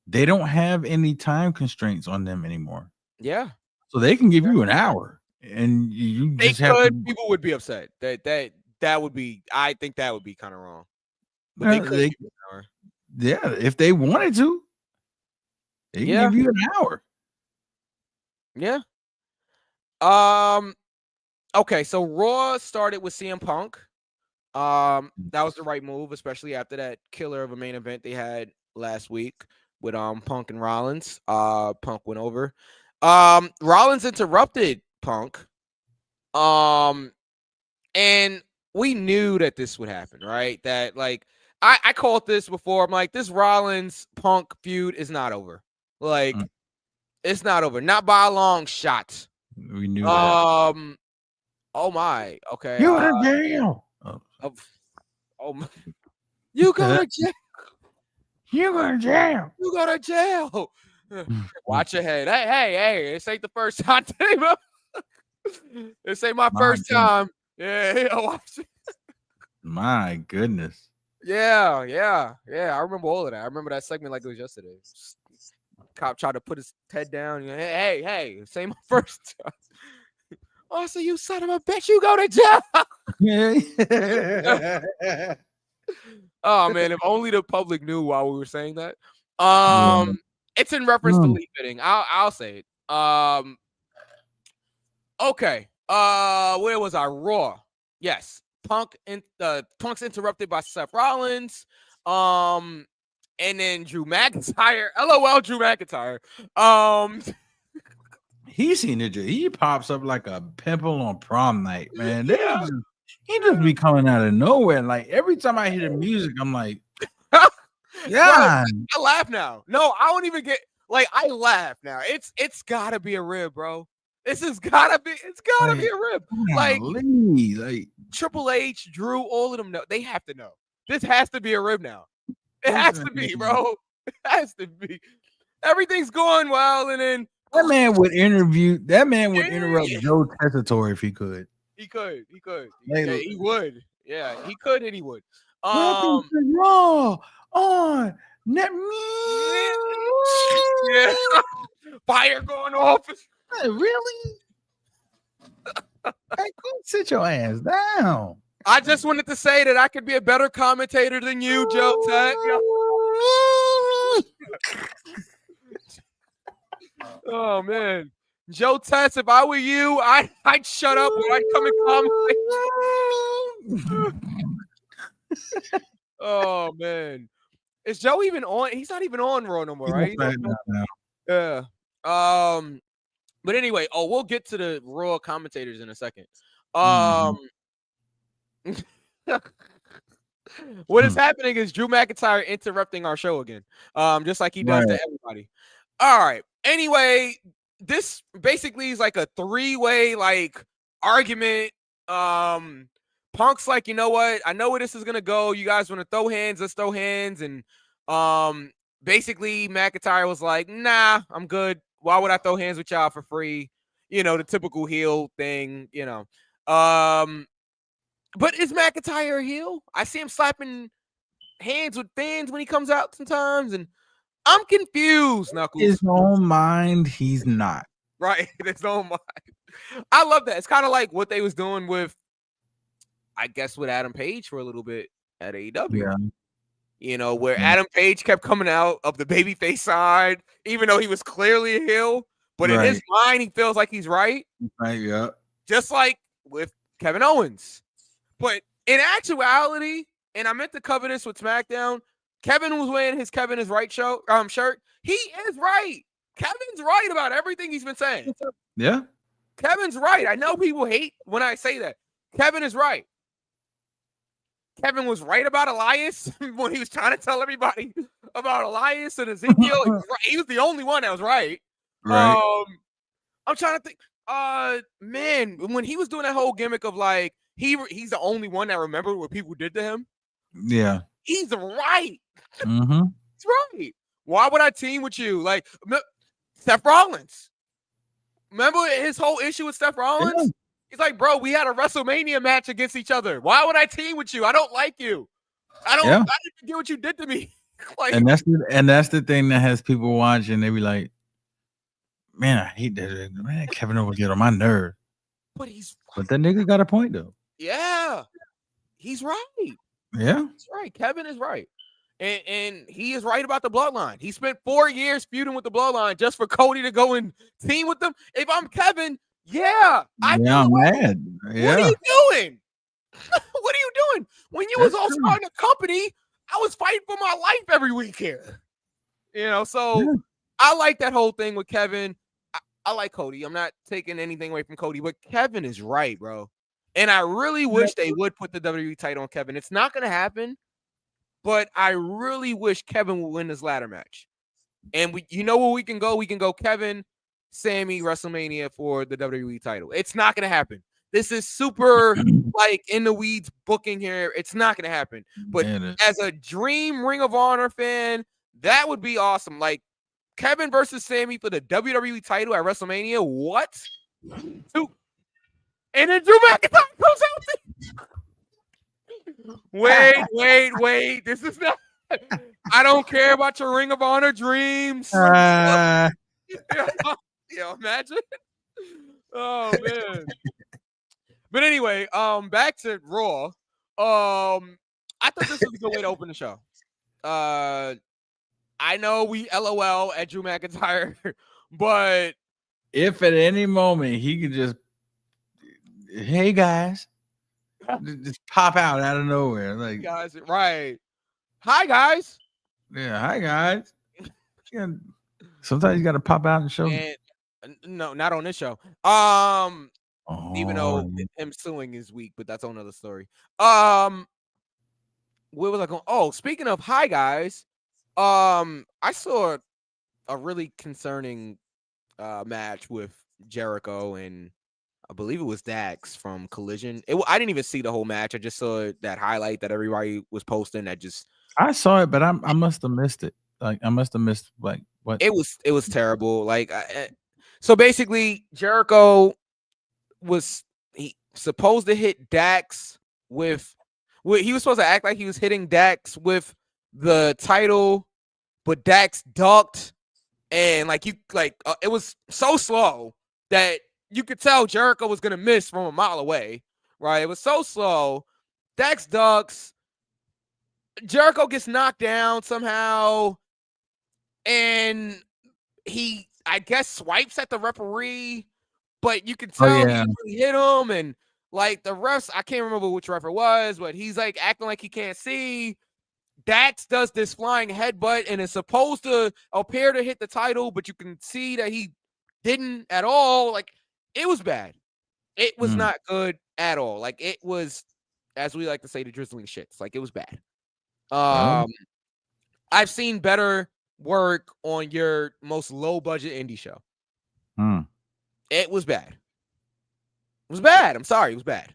They don't have any time constraints on them anymore. Yeah. So they can give you an hour and you They just have could. to People would be upset. That would be. I think that would be kind of wrong. But they could they, give you an hour. yeah, if they wanted to, they can Yeah. give you an hour. Yeah. Okay, so Raw started with CM Punk. That was the right move, especially after that killer of a main event they had last week with Punk and Rollins. Punk went over. Rollins interrupted Punk. And we knew that this would happen, right? That like I called this before. I'm like, this Rollins Punk feud is not over. Like, it's not over. Not by a long shot. We knew that. Oh my. Okay. You in jail. Oh, you go to jail. You go to jail. You go to jail. Watch your head. Hey. This ain't the first time. This ain't my first time. Yeah. Watch it. My goodness. Yeah. I remember all of that. I remember that segment like it was yesterday. Cop tried to put his head down. Hey. This ain't my first time. Oh, so you son of a bitch, you go to jail. Oh man, if only the public knew while we were saying that. It's in reference to Lee Fitting. I'll say it. Okay. Where was I? Raw. Yes. Punk's interrupted by Seth Rollins. And then Drew McIntyre. LOL, Drew McIntyre. He seen it. He pops up like a pimple on prom night, man. He just be coming out of nowhere. Like every time I hear the music, I'm like, yeah. I laugh now. No, I don't even get like I laugh now. It's gotta be a rib, bro. It's gotta be a rib. Like Triple H, Drew, all of them know. They have to know. This has to be a rib now. It has to be, bro. It has to be. Everything's going well, and then that man would interrupt Joe Tessitore if he could. He could. Yeah, he would. Yeah, he could and he would. Welcome to Raw on net. Yeah. Fire going off. Really? Hey, go sit your ass down. I just wanted to say that I could be a better commentator than you, Joe Tech. Oh man, Joe Tess, if I were you, I'd shut up when I come and commentate. Oh man, is Joe even on? He's not even on Raw no more, right? Yeah. But anyway, we'll get to the Raw commentators in a second. What is happening is Drew McIntyre interrupting our show again, just like he does to everybody. All right. Anyway, this basically is like a 3-way like argument. Punk's like, you know what? I know where this is gonna go. You guys want to throw hands? Let's throw hands. And basically McIntyre was like, nah, I'm good. Why would I throw hands with y'all for free? You know, the typical heel thing, you know. But is McIntyre a heel? I see him slapping hands with fans when he comes out sometimes, and I'm confused, Knuckles. His own mind, he's not. Right, his own mind. I love that. It's kind of like what they was doing with I guess, with Adam Page for a little bit at AEW. Yeah. You know, where Yeah. Adam Page kept coming out of the babyface side, even though he was clearly a heel. But in his mind, he feels like he's right. Right, yeah. Just like with Kevin Owens. But in actuality, and I meant to cover this with SmackDown, Kevin was wearing his Kevin is Right shirt. He is right. Kevin's right about everything he's been saying. Yeah. Kevin's right. I know people hate when I say that. Kevin is right. Kevin was right about Elias when he was trying to tell everybody about Elias and Ezekiel. He was, right. He was the only one that was right. Right. I'm trying to think. Man, when he was doing that whole gimmick of like he's the only one that remembered what people did to him. Yeah. He's right. Mm-hmm. He's right. Why would I team with you? Like Seth Rollins. Remember his whole issue with Seth Rollins? Yeah. He's like, bro, we had a WrestleMania match against each other. Why would I team with you? I don't like you. I didn't get what you did to me. Like, and that's the thing that has people watching. They be like, man, I hate that. Man, Kevin Owens get on my nerve. But he's right. But that nigga got a point though. Yeah. He's right. Yeah. He's right. Kevin is right. And he is right about the bloodline. He spent 4 years feuding with the bloodline just for Cody to go and team with them. If I'm Kevin, I'm mad. Yeah. What are you doing? What are you doing? When you was all starting a company, I was fighting for my life every week here. You know, so I like that whole thing with Kevin. I like Cody. I'm not taking anything away from Cody, but Kevin is right, bro. And I really wish they would put the WWE title on Kevin. It's not going to happen, but I really wish Kevin would win this ladder match. And you know where we can go? We can go Kevin, Sammy, WrestleMania for the WWE title. It's not going to happen. This is super like in the weeds booking here. It's not going to happen. But as a dream Ring of Honor fan, that would be awesome. Like Kevin versus Sammy for the WWE title at WrestleMania. What? And then Drew McIntyre comes out. Wait. This is not. I don't care about your Ring of Honor dreams. Yeah, imagine. Oh man. But anyway, back to Raw. I thought this was a good way to open the show. I know we LOL at Drew McIntyre, but if at any moment he could just, hey guys, just pop out of nowhere, like guys, right? Hi guys. Yeah, hi guys. Sometimes you got to pop out and show. No, not on this show. Even though him suing is weak, but that's another story. Where was I going? Oh, speaking of hi guys, I saw a really concerning match with Jericho and I believe it was Dax from Collision. I didn't even see the whole match. I just saw that highlight that everybody was posting. I saw it, but I must have missed it. Like I must have missed like what it was terrible. Like so basically, Jericho was supposed to hit Dax with he was supposed to act like he was hitting Dax with the title, but Dax ducked and it was so slow that you could tell Jericho was gonna miss from a mile away, right? It was so slow. Dax ducks. Jericho gets knocked down somehow, and he, I guess, swipes at the referee, but you can tell he really hit him, and like the refs, I can't remember which ref it was, but he's like acting like he can't see. Dax does this flying headbutt and is supposed to appear to hit the title, but you can see that he didn't at all. Like, it was bad. It was not good at all. Like, it was, as we like to say, the drizzling shits. Like, it was bad. I've seen better work on your most low budget indie show. It was bad. It was bad. I'm sorry, it was bad.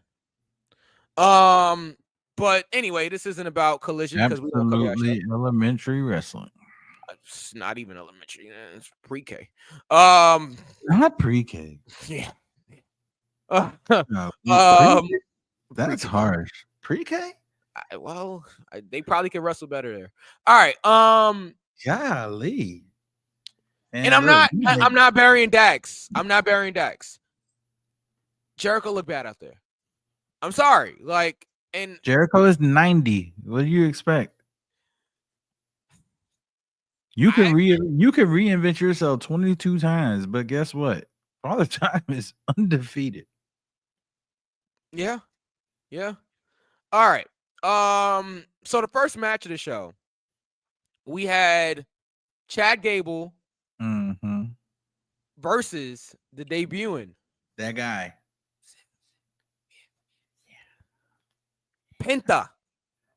But anyway, this isn't about Collision because we don't cover that show. Elementary wrestling. It's not even elementary. It's pre-K. Not pre-K. Yeah. That's harsh. Pre-K? They probably can wrestle better there. All right. Golly. And I'm not burying Dax. I'm not burying Dax. Jericho looked bad out there. I'm sorry. Like, And Jericho is 90. What do you expect? You can I reinvent yourself 22 times, but guess what? Father Time is undefeated. yeah, yeah. All right. So the first match of the show, we had Chad Gable Mm-hmm. versus the debuting That guy. Penta.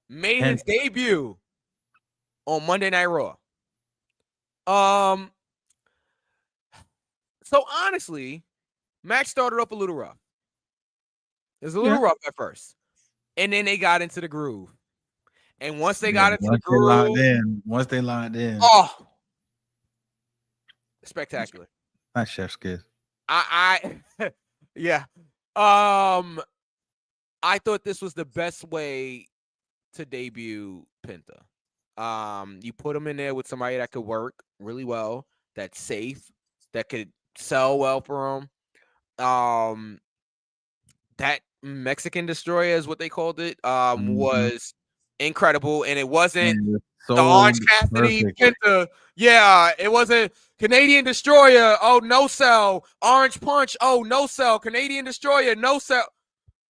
Made Penta. his debut on Monday Night Raw. Um, so honestly, match started off a little rough. It was a little Yeah. rough at first. And then they got into the groove. And once they Yeah. got into the groove, Once they locked in, oh, spectacular. not chef's kiss. I yeah. Um, I thought this was the best way to debut Penta. You put him in there with somebody that could work really well, that's safe, that could sell well for him. That Mexican Destroyer is what they called it. Mhm. Was incredible, and it wasn't And it's the Orange sold Cassidy perfectly. Penta. Yeah, it wasn't Canadian Destroyer. Oh, no sell. Orange Punch. Oh, no sell. Canadian Destroyer. No sell.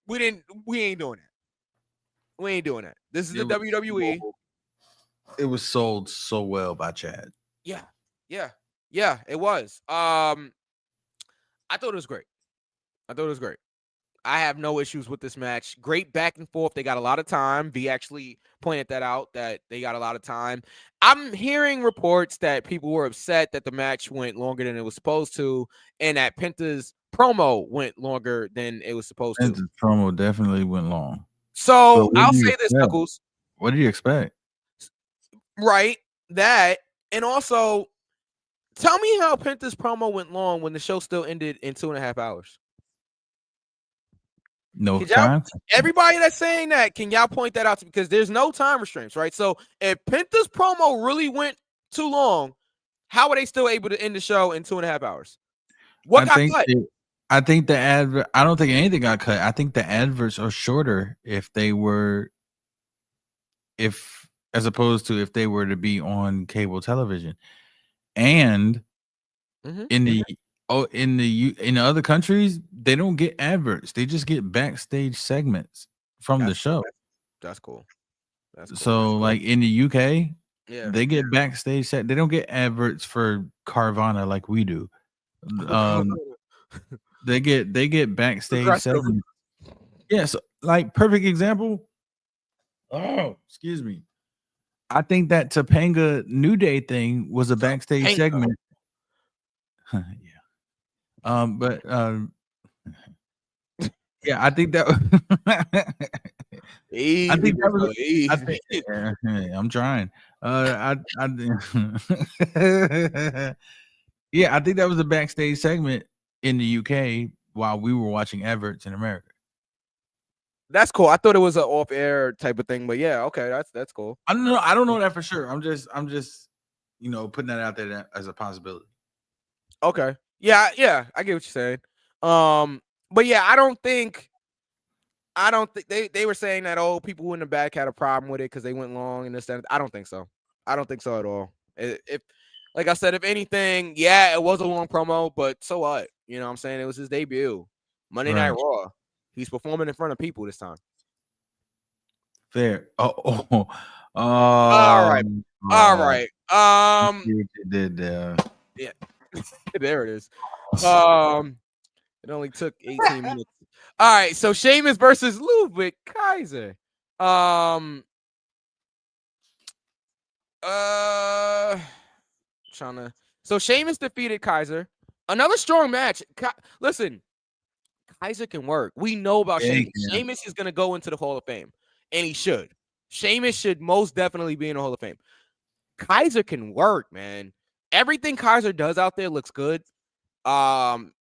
We ain't doing that. We ain't doing that. This is the It was WWE. sold, it was sold so well by Chad. Yeah, yeah. It was. I thought it was great. I have no issues with this match. Great back and forth. They got a lot of time. V actually pointed that out, that they got a lot of time. I'm hearing reports that people were upset that the match went longer than it was supposed to, and that Penta's promo went longer than it was supposed And to. the promo definitely went long. But So what I'll do you say this, expect? Knuckles, What do you expect? right? That, and also tell me how Penta's promo went long when the show still ended in 2.5 hours. No Can y'all, time? everybody that's saying that, can y'all point that out to me? Because there's no time restraints, right? So if Penta's promo really went too long, how are they still able to end the show in 2.5 hours? What I got think cut? I think the advert. I don't think anything got cut. I think the adverts are shorter if they were, if as opposed to if they were to be on cable television. And Mm-hmm. in the in other countries, they don't get adverts. They just get backstage segments from the That's show. that's cool. That's cool. So like in the UK, Yeah. they get backstage set. They don't get adverts for Carvana like we do. Um, they get backstage Progressive. segments. Yes, like perfect example. Oh, excuse me. I think that Topanga New Day thing was a backstage Topanga. segment. Yeah. But yeah, I think that I Easy, think that was bro. I Easy. think yeah, I'm trying. I yeah, I think that was a backstage segment in the UK while we were watching adverts in America. That's cool. I thought it was an off-air type of thing, but yeah, okay, that's cool. I don't know that for sure. I'm just putting that out there as a possibility. Okay. Yeah, I get what you're saying. But yeah, I don't think they were saying that people in the back had a problem with it because they went long and this that. I don't think so. I don't think so at all. If like I said, if anything, yeah, it was a long promo, but so what? You know what I'm saying? It was his debut. Monday Night Right. Raw. He's performing in front of people this time. Fair. Oh. All right. All right. I see what you did there. Yeah. There it is. It only took 18 minutes. All right, so Sheamus versus Ludwig Kaiser. Uh, trying to. So Sheamus defeated Kaiser. Another strong match. Listen, Kaiser can work. We know about Yeah, he Sheamus. can. Sheamus is gonna go into the Hall of Fame, and he should. Sheamus should most definitely be in the Hall of Fame. Kaiser can work, man. Everything Kaiser does out there looks good. Um,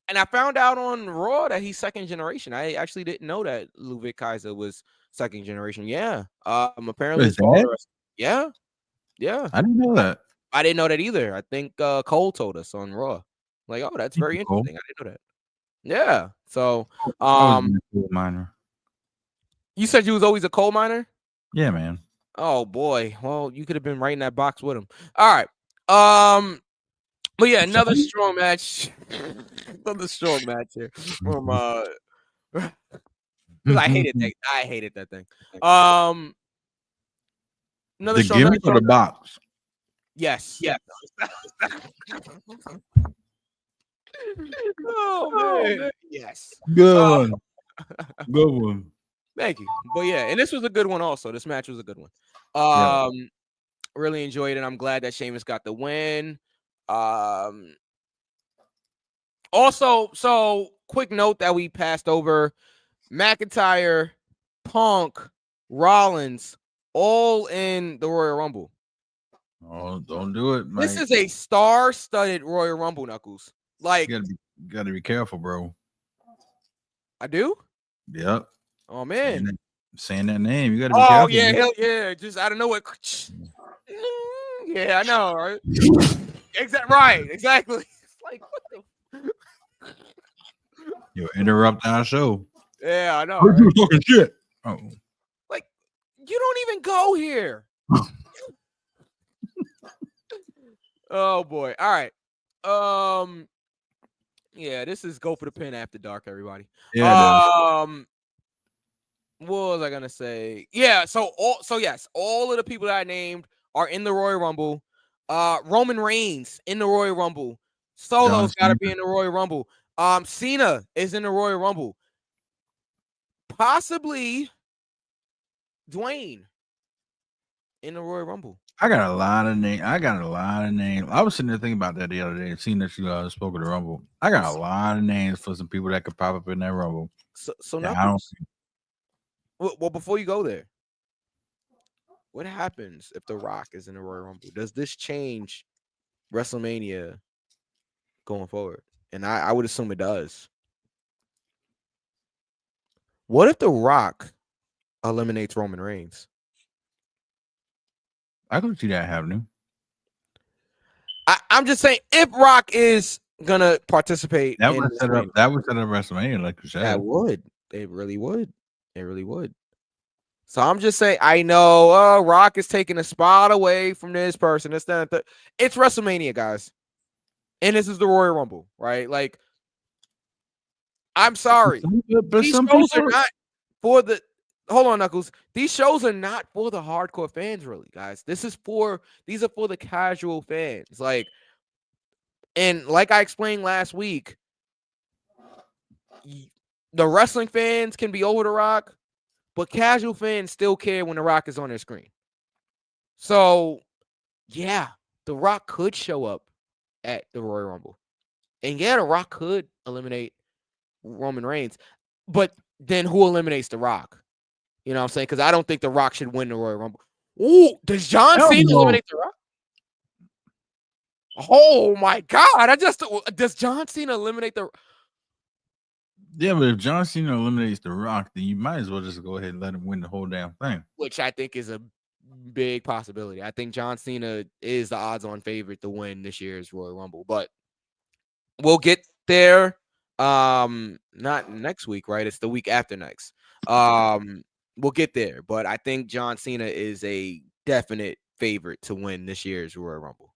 and I found out on Raw that he's second generation. I actually didn't know that Ludwig Kaiser was second generation. Yeah. Apparently His his dad? father. Yeah. Yeah. I didn't know that. I didn't know that either. I think Cole told us on Raw. Like, oh, that's Thank very you, Cole. interesting. I didn't know that. Yeah. So, I was um, being a coal miner. You said you was always a coal miner? Yeah, man. Oh boy. Well, you could have been right in that box with him. All right. But yeah, another strong match. Another strong match here from because I hated that thing. Another The strong match. gimmick or the box? Yes. Oh man. Yes. Good Uh, one. Good one. Thank you. But yeah, and this was a good one also. This match was a good one. Yeah. Really enjoyed it. I'm glad that Sheamus got the win. Also, so quick note that we passed over: McIntyre, Punk, Rollins, all in the Royal Rumble. Oh, don't do it, This Mike. is a star-studded Royal Rumble, Knuckles. Like, You gotta be careful, bro. I do? Yep. Oh man. Saying that name, you gotta be Oh careful. yeah, man. hell yeah. Just out of nowhere. Yeah, I know, right? Exactly. It's like, what the You'll interrupt our show. Yeah, I know, We're right? talking shit. Oh. Like, you don't even go here. Oh boy. All right. Yeah, this is go for the pin after dark, everybody. Yeah, it is. What was I gonna say? Yeah, so yes, all of the people that I named are in the Royal Rumble. Roman Reigns in the Royal Rumble. Solo's got to be in the Royal Rumble. Cena is in the Royal Rumble. Possibly Dwayne in the Royal Rumble. I got a lot of names. I was sitting there thinking about that the other day, seeing that you spoke of the Rumble. I got a lot of names for some people that could pop up in that Rumble. So Yeah, Knuckles. Well, before you go there, what happens if The Rock is in the Royal Rumble? Does this change WrestleMania going forward? And I would assume it does. What if The Rock eliminates Roman Reigns? I could see that happening. I'm just saying, if Rock is gonna participate, That would set up WrestleMania, like you said. That would. It really would. It really would. So I'm just saying, I know Rock is taking a spot away from this person. It's WrestleMania, guys. And this is the Royal Rumble, right? Like, I'm sorry. But These some shows people are not for the hold on, Knuckles. These shows are not for the hardcore fans, really, guys. These are for the casual fans. Like, and like I explained last week, the wrestling fans can be over The Rock, but casual fans still care when The Rock is on their screen. So, yeah, The Rock could show up at the Royal Rumble. And yeah, The Rock could eliminate Roman Reigns. But then who eliminates The Rock? You know what I'm saying? Because I don't think The Rock should win the Royal Rumble. Ooh, does John Cena eliminate The Rock? Oh my God. Does John Cena eliminate the Yeah, but if John Cena eliminates The Rock, then you might as well just go ahead and let him win the whole damn thing. Which I think is a big possibility. I think John Cena is the odds-on favorite to win this year's Royal Rumble, but we'll get there. Not next week, right? It's the week after next. We'll get there, but I think John Cena is a definite favorite to win this year's Royal Rumble.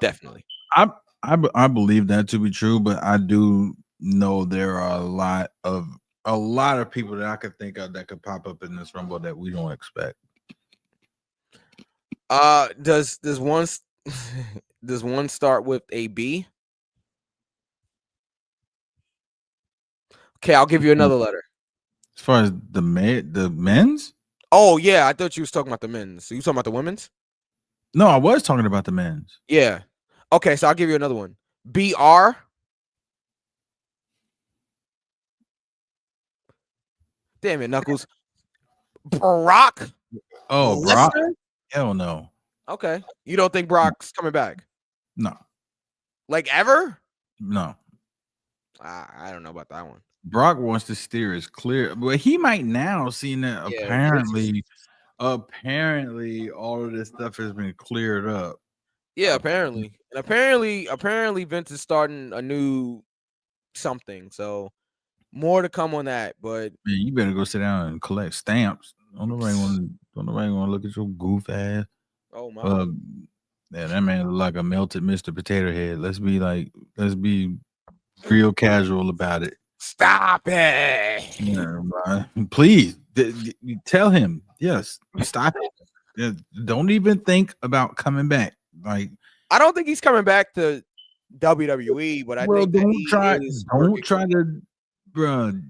Definitely. I believe that to be true, but I do know there are a lot of people that I could think of that could pop up in this Rumble that we don't expect. Does one does one start with a B? Okay, I'll give you another letter. As far as the men's? Oh yeah, I thought you was talking about the men's. So you talking about the women's? No, I was talking about the men's. Yeah. Okay, so I'll give you another one. BR. Damn it, Knuckles. Brock. Oh, Brock? Hell no. Okay. You don't think Brock's coming back? No. Like ever? No. I don't know about that one. Brock wants to steer as clear, but he might now, seeing that apparently all of this stuff has been cleared up. Yeah, apparently. And apparently Vince is starting a new something. So more to come on that. But Man, you better go sit down and collect stamps. Don't nobody want to look at your goof ass. oh my, Uh, yeah, that man look like a melted Mr. Potato Head. Let's be real casual about it. stop it! Yeah, please tell him. Yes, stop it. Yeah, don't even think about coming back. Like, I don't think he's coming back to WWE, but I well, think that he is working. bruh,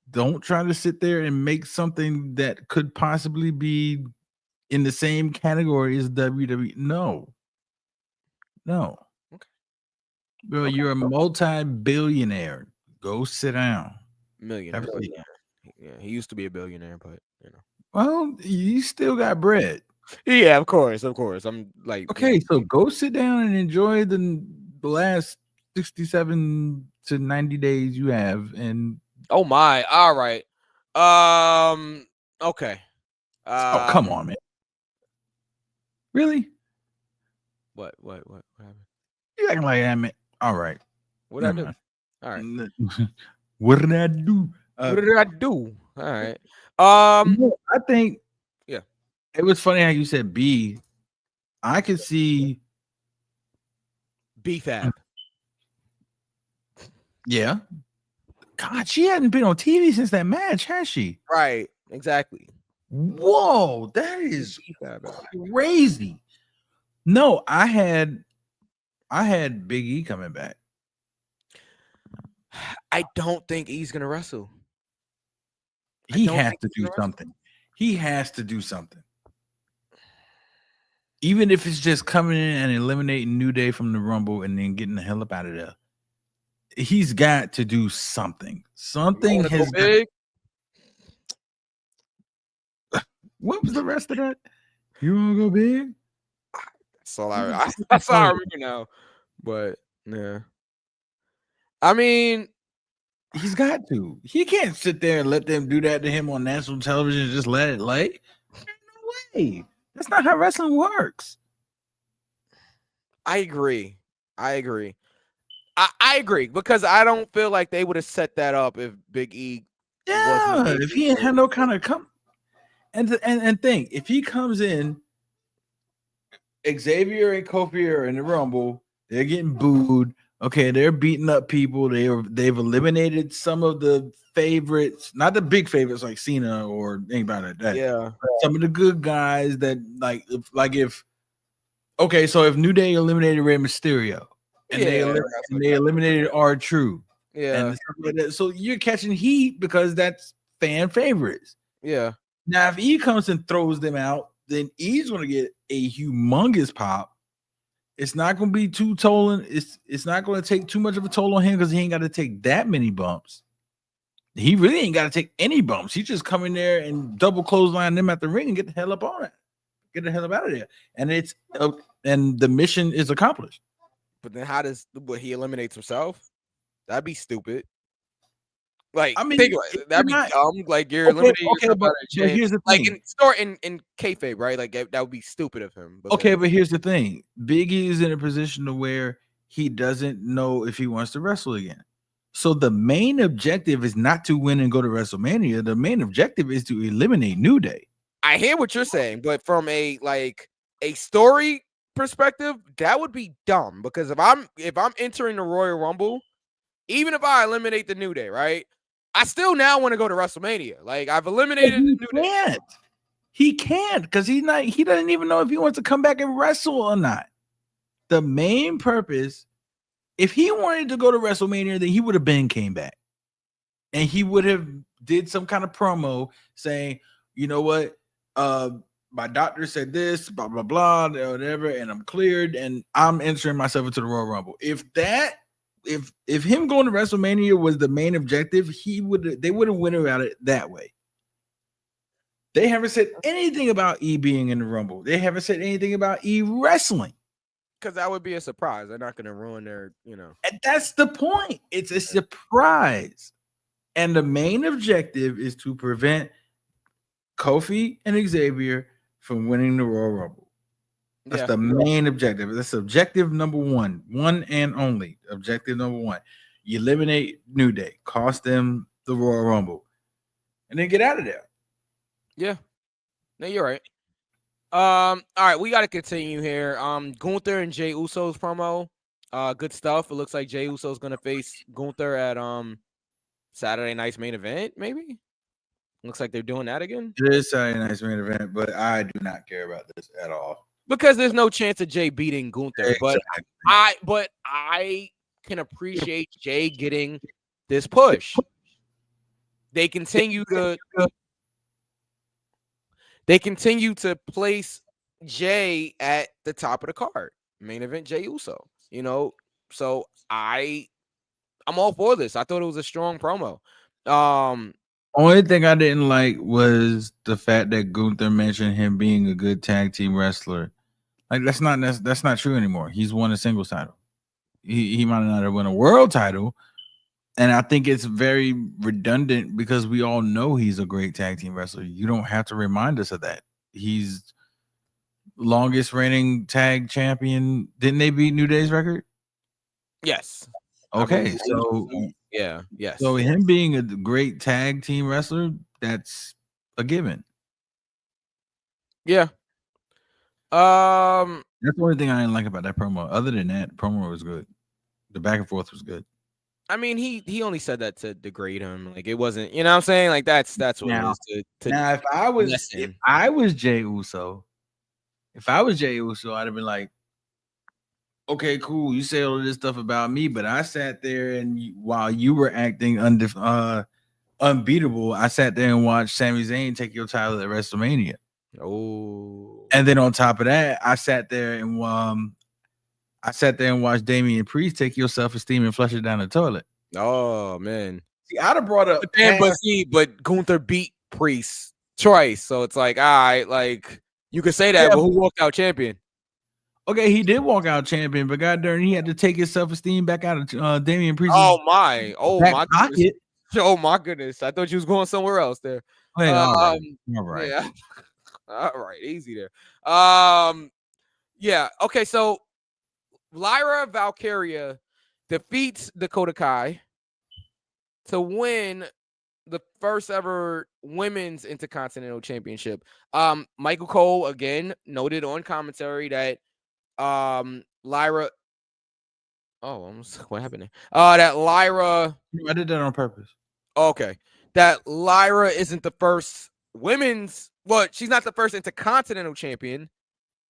don't try to sit there and make something that could possibly be in the same category as WWE. No, Okay. bro, Okay. you're a multi-billionaire. Go sit down. Millionaire. Have a seat. Yeah, he used to be a billionaire, but Well, you still got bread. Yeah, of course. I'm like, Okay, so go sit down and enjoy the last 67 to 90 days you have. And oh my, all right. Okay. oh, come on, man. Really? What happened? You acting like that, man. All right. What did I Never do? mind. All right. What did I do? What did I do? All right. I think Yeah. it was funny how you said B. I could see, BFAB. yeah. God, she hadn't been on TV since that match, has she? Right. Exactly. Whoa, that is BFAB. crazy. No, I had Big E coming back. I don't think he's gonna wrestle. He has to do something. He has to do something. Even if it's just coming in and eliminating New Day from the Rumble and then getting the hell up out of there. He's got to do something. Something has go big. What was the rest of that? You want to go big? That's all I remember now. But yeah. I mean, he's got to. He can't sit there and let them do that to him on national television and just let it lay. No way. That's not how wrestling works. I agree. I agree because I don't feel like they would have set that up if Big E. Yeah, if he had no kind of and think if he comes in, Xavier and Kofi are in the Rumble, they're getting booed. Okay, they're beating up people. They've eliminated some of the favorites, not the big favorites like Cena or anybody like that. Yeah, some of the good guys that if okay, so if New Day eliminated Rey Mysterio and they eliminated R-Truth, and stuff like that, so you're catching heat because that's fan favorites. Yeah. Now, if E comes and throws them out, then E's going to get a humongous pop. It's not going to be too tolling. It's not going to take too much of a toll on him because he ain't got to take that many bumps. He really ain't got to take any bumps. He just come in there and double clothesline them at the ring and get the hell up on it. Get the hell up out of there. And and the mission is accomplished. But then he eliminates himself? That'd be stupid. Like, I mean, that'd be dumb. Like, you're eliminating yourself out of a chance. Here's the like thing. in kayfabe, right? Like that would be stupid of him. But here's the thing: Biggie is in a position to where he doesn't know if he wants to wrestle again. So the main objective is not to win and go to WrestleMania. The main objective is to eliminate New Day. I hear what you're saying, but from a story perspective, that would be dumb because if I'm entering the Royal Rumble, even if I eliminate the New Day, right? I still now want to go to WrestleMania. Like, I've eliminated the New Day. He can't because he doesn't even know if he wants to come back and wrestle or not. The main purpose, if he wanted to go to WrestleMania, then he would have came back. And he would have did some kind of promo saying, you know what? My doctor said this, blah, blah, blah, whatever, and I'm cleared and I'm entering myself into the Royal Rumble. If him going to WrestleMania was the main objective, they would have went about it that way. They haven't said anything about E being in the Rumble. They haven't said anything about E wrestling. Because that would be a surprise. They're not going to ruin their, And that's the point. It's a surprise. And the main objective is to prevent Kofi and Xavier from winning the Royal Rumble. That's the main objective. That's objective number one and only. Objective number one. You eliminate New Day. Cost them the Royal Rumble, and then get out of there. Yeah. No, you're right. All right, we got to continue here. Gunther and Jay Uso's promo. Good stuff. It looks like Jay Uso's gonna face Gunther at Saturday night's main event. Maybe. Looks like they're doing that again. It is Saturday night's main event, but I do not care about this at all Because there's no chance of Jay beating Gunther. Exactly. But I can appreciate Jay getting this push. They continue to place Jay at the top of the card. Main event Jay Uso. So I'm all for this. I thought it was a strong promo. Only thing I didn't like was the fact that Gunther mentioned him being a good tag team wrestler. Like that's not true anymore. He's won a singles title. He might not have won a world title, and I think it's very redundant because we all know he's a great tag team wrestler. You don't have to remind us of that. He's longest reigning tag champion. Didn't they beat New Day's record? Yes. Okay, so yeah, yes. So him being a great tag team wrestler, that's a given. Yeah. That's the only thing I didn't like about that promo. Other than that, promo was good. The back and forth was good. I mean, he only said that to degrade him. Like it wasn't, you know what I'm saying? Like that's what Now- it is. Now, if I was lessen. Jay Uso, I'd have been like, okay, cool. You say all of this stuff about me, but I sat there and while you were acting unbeatable, I sat there and watched Sami Zayn take your title at WrestleMania. Oh. And then on top of that, I sat there and watched Damian Priest take your self-esteem and flush it down the toilet. Oh man. See, I'd have brought up But Gunther beat Priest twice. So it's like, all right, like you could say that, but who walked out champion? Okay, he did walk out champion, but goddamn, he had to take his self-esteem back out of Damian Priest. Oh my goodness. Oh my goodness. I thought you was going somewhere else there. Hey, all right. Yeah. All right, easy there. Yeah. Okay, so Lyra Valkyria defeats Dakota Kai to win the first ever women's Intercontinental Championship. Michael Cole again noted on commentary that Lyra. Oh, what happened there? That Lyra. I did that on purpose. Okay, that Lyra isn't the first women's. Well, she's not the first Intercontinental champion.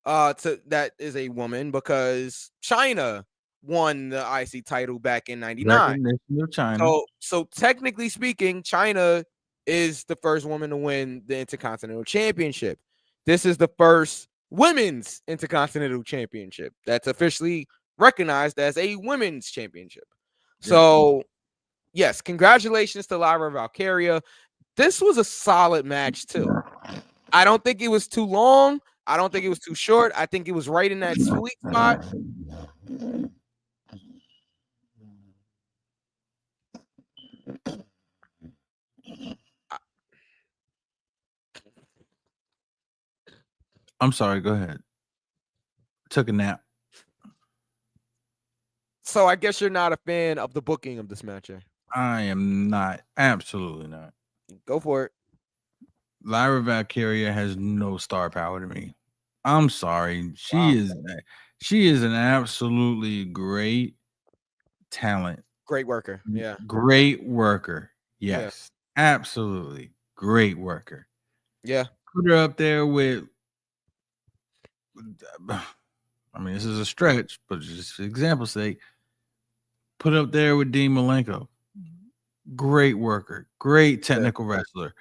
That is a woman because China won the IC title back in '99. China. So technically speaking, China is the first woman to win the Intercontinental Championship. This is the first women's Intercontinental Championship that's officially recognized as a women's championship. So, yes, congratulations to Lyra Valkyria. This was a solid match too. I don't think it was too long. I don't think it was too short. I think it was right in that sweet spot. I'm sorry. Go ahead. Took a nap. So I guess you're not a fan of the booking of this match. I am not. Absolutely not. Go for it. Lyra Valkyria has no star power to me. I'm sorry. She is an absolutely great talent. Great worker. Yeah. Great worker. Yes. Yeah. Absolutely. Great worker. Yeah. Put her up there with, I mean, this is a stretch, but just for example's sake, put up there with Dean Malenko. Great worker. Great technical wrestler.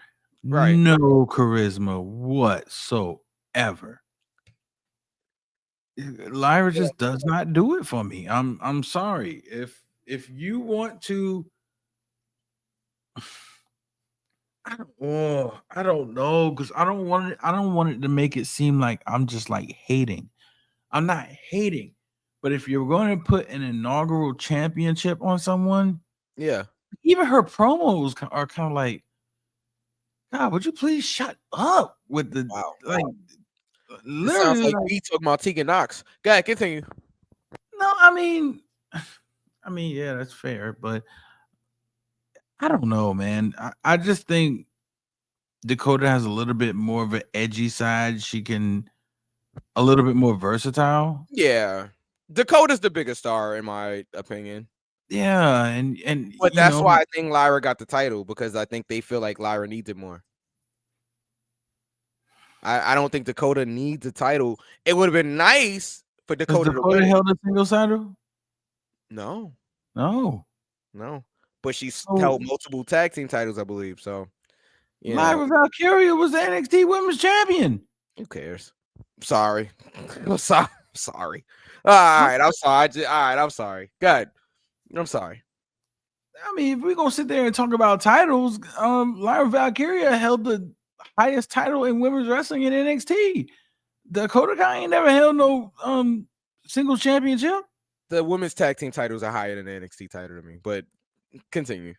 Right. No charisma whatsoever. Lyra just does not do it for me. I'm sorry. If you want to, I don't know, because I don't want it to make it seem like I'm just like hating. I'm not hating, but if you're going to put an inaugural championship on someone, even her promos are kind of like, God, would you please shut up with the like? Literally, sounds like we talking about Tegan Knox. Go ahead, continue. No, I mean, yeah, that's fair, but I don't know, man. I just think Dakota has a little bit more of an edgy side. She can a little bit more versatile. Yeah, Dakota's the biggest star in my opinion. Yeah, and But that's why I think Lyra got the title, because I think they feel like Lyra needs it more. I don't think Dakota needs a title. It would have been nice for has Dakota to Dakota win it. held a single title? No, No. no. But she's held So multiple tag team titles, I believe. So, you know, Lyra Valkyria was the NXT Women's Champion. who cares? Sorry. I'm sorry. Sorry. All right, I'm sorry. All right, I'm sorry. Good. I'm sorry. I mean, if we're gonna sit there and talk about titles, Lyra Valkyria held the highest title in women's wrestling in NXT. Dakota Kai ain't never held no singles championship. The women's tag team titles are higher than the NXT title to me, but continue.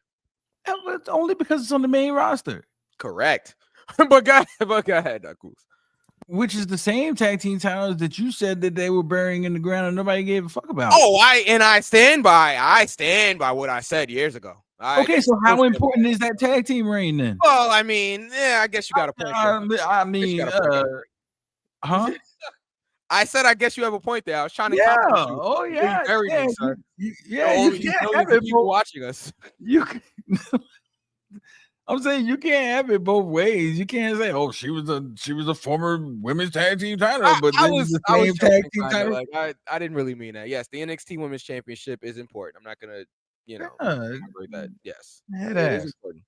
It's only because it's on the main roster, Correct. but go ahead, Knuckles. which is the same tag team titles that you said that they were burying in the ground and nobody gave a fuck about. Oh, I stand by what I said years ago. Okay, so how important is that tag team reign then? Well, I mean, yeah, I guess you got a point there. I mean, huh? I said, I guess you have a point there. I was trying to Yeah. compliment you. Oh yeah. You buried me, sir. You You can't millions have of it people both. watching us. You can, I'm saying you can't have it both ways. You can't say, "Oh, she was a former women's tag team title," but I then was the same tag team kinda, title. like I didn't really mean that. Yes, the NXT Women's Championship is important. I'm not gonna, Yeah, elaborate that. Yes, head it is ass. important.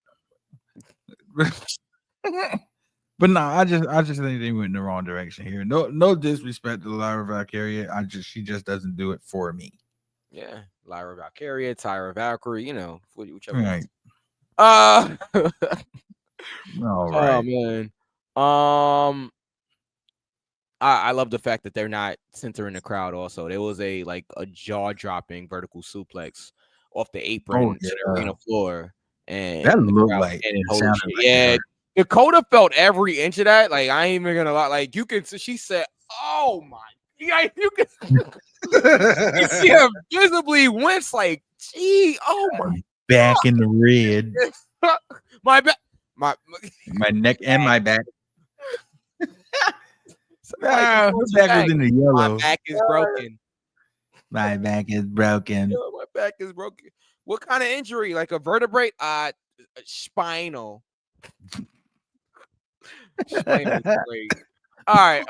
But no, I just think they went in the wrong direction here. No disrespect to Lyra Valkyria. She just doesn't do it for me. Yeah, Lyra Valkyria, Tyra Valkyrie, whichever Right. one. All Oh right. man. Um, I love the fact that they're not centering the crowd. Also, there was a jaw-dropping vertical suplex off the apron to the arena floor, and That the looked crowd like chanted, it "Holy sounded shit!" like it Yeah, hurt. Dakota felt every inch of that. Like, I ain't even gonna lie. Like, you can. She said, "Oh my." Yeah, you can. You see her visibly wince. Like, gee, oh my. Back in the red. My back. My Neck and my back. Like, Her back was in the yellow. my back is broken. My back is broken. My back is broken. What kind of injury? Like a vertebrae? Spinal. Spinal is great. All right.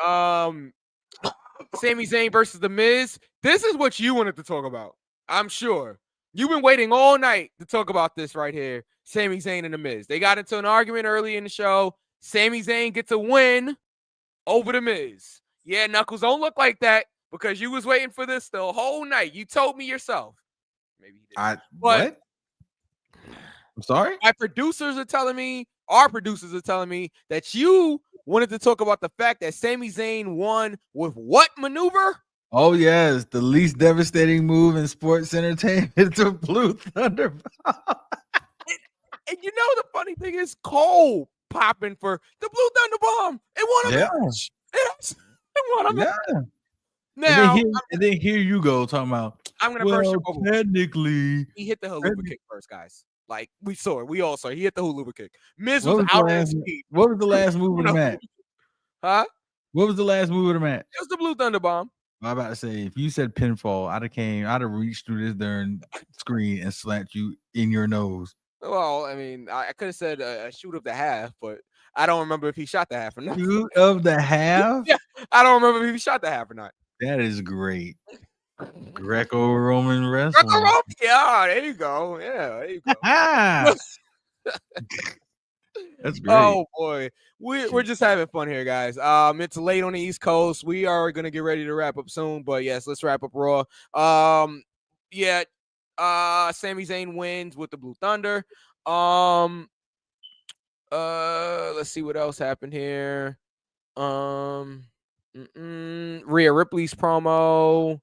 Sami Zayn versus The Miz. This is what you wanted to talk about. I'm sure. You've been waiting all night to talk about this right here. Sami Zayn and The Miz. They got into an argument early in the show. Sami Zayn gets a win over The Miz. Yeah, Knuckles, don't look like that because you was waiting for this the whole night. You told me yourself. Maybe he didn't. What? I'm sorry? Our producers are telling me that you wanted to talk about the fact that Sami Zayn won with what maneuver? Oh, yes. The least devastating move in sports entertainment to Blue Thunder. And the funny thing is Cole popping for the Blue Thunder Bomb. It won a match. It won a match. Yeah. Now, and then here you go talking about, I'm going to burst your bubble. Technically. He hit the haluva kick first, guys. Like, we saw it. We all saw it. He hit the haluva kick. Miz was out of his feet. What was the last move of the match? Huh? What was the last move of the match? It was the Blue Thunder Bomb. I'm about to say, if you said pinfall, I'd have reached through this darn screen and slapped you in your nose. Well, I mean, I could have said a shoot of the half, but I don't remember if he shot the half or not. Shoot of the half? Yeah, I don't remember if he shot the half or not. That is great. Greco-Roman wrestling. Yeah, there you go. Yeah, there you go. That's great. Oh boy, we're just having fun here, guys. It's late on the East Coast. We are gonna get ready to wrap up soon, but yes, let's wrap up Raw. Sami Zayn wins with the Blue Thunder. Let's see what else happened here. Rhea Ripley's promo.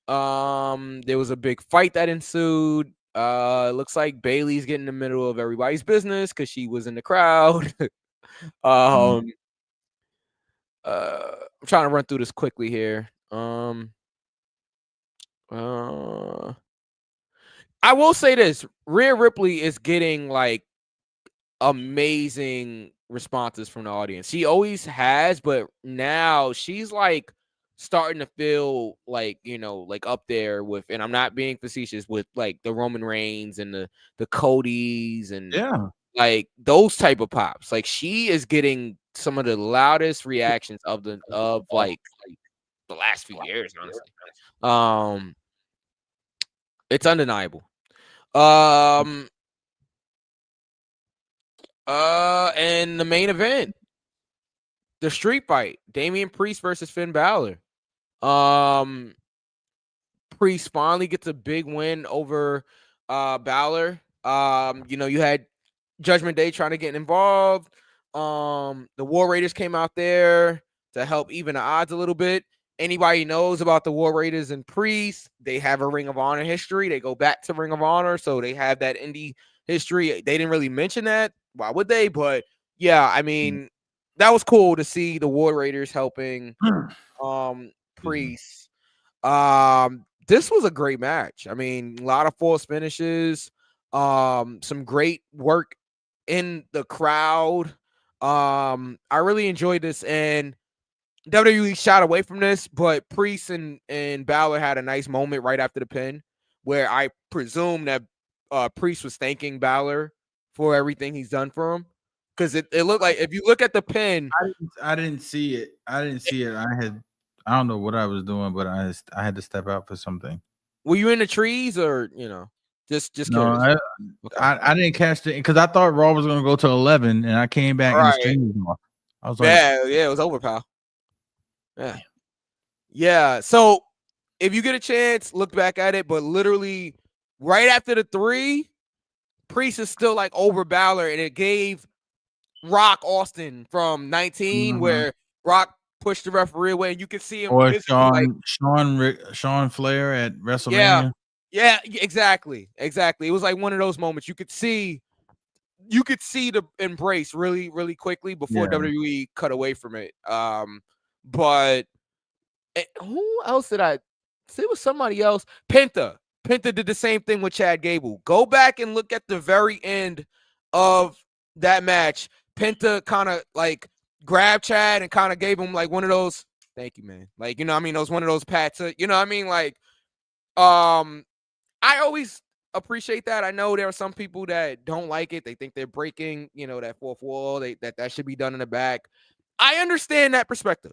There was a big fight that ensued. Looks like Bayley's getting in the middle of everybody's business because she was in the crowd. I'm trying to run through this quickly here. I will say this: Rhea Ripley is getting like amazing responses from the audience. She always has, but now she's like starting to feel like, like up there with, and I'm not being facetious, with like the Roman Reigns and the Codys and Yeah. like those type of pops. Like she is getting some of the loudest reactions of like the last few years, honestly. Um, it's undeniable. Um, and the main event, the street fight, Damian Priest versus Finn Balor. Um, Priest finally gets a big win over Balor. You had Judgment Day trying to get involved. The War Raiders came out there to help even the odds a little bit. Anybody knows about the War Raiders and Priest, they have a Ring of Honor history. They go back to Ring of Honor, so they have that indie history. They didn't really mention that. Why would they? But yeah, I mean, that was cool to see the War Raiders helping Priest. This was a great match. I mean, a lot of false finishes, some great work in the crowd. I really enjoyed this, and WWE shot away from this, but Priest and Balor had a nice moment right after the pin, where I presume that Priest was thanking Balor for everything he's done for him, because it looked like, if you look at the pin, I didn't see it. I don't know what I was doing, but I had to step out for something. were you in the trees or just No, curious? Okay, I didn't catch it because I thought Raw was gonna go to 11, and I came back all and the right, stream was off. I was like, yeah, it was over, pal. Yeah. Yeah. So if you get a chance, look back at it. But literally right after the 3, Priest is still like over Balor, and it gave Rock Austin from 19, where Rock pushed the referee away, and you could see him or visibly like, Sean Flair at yeah, WrestleMania. yeah, exactly. It was like one of those moments you could see the embrace really, really quickly before Yeah, WWE cut away from it. But who else did I see? It was somebody else. Penta. Penta did the same thing with Chad Gable. Go back and look at the very end of that match. Penta kind of like grabbed Chad and kind of gave him like one of those, thank you, man. Like, what I mean? Those one of those pats, what I mean? Like, I always appreciate that. I know there are some people that don't like it. They think they're breaking, that fourth wall. That should be done in the back. I understand that perspective.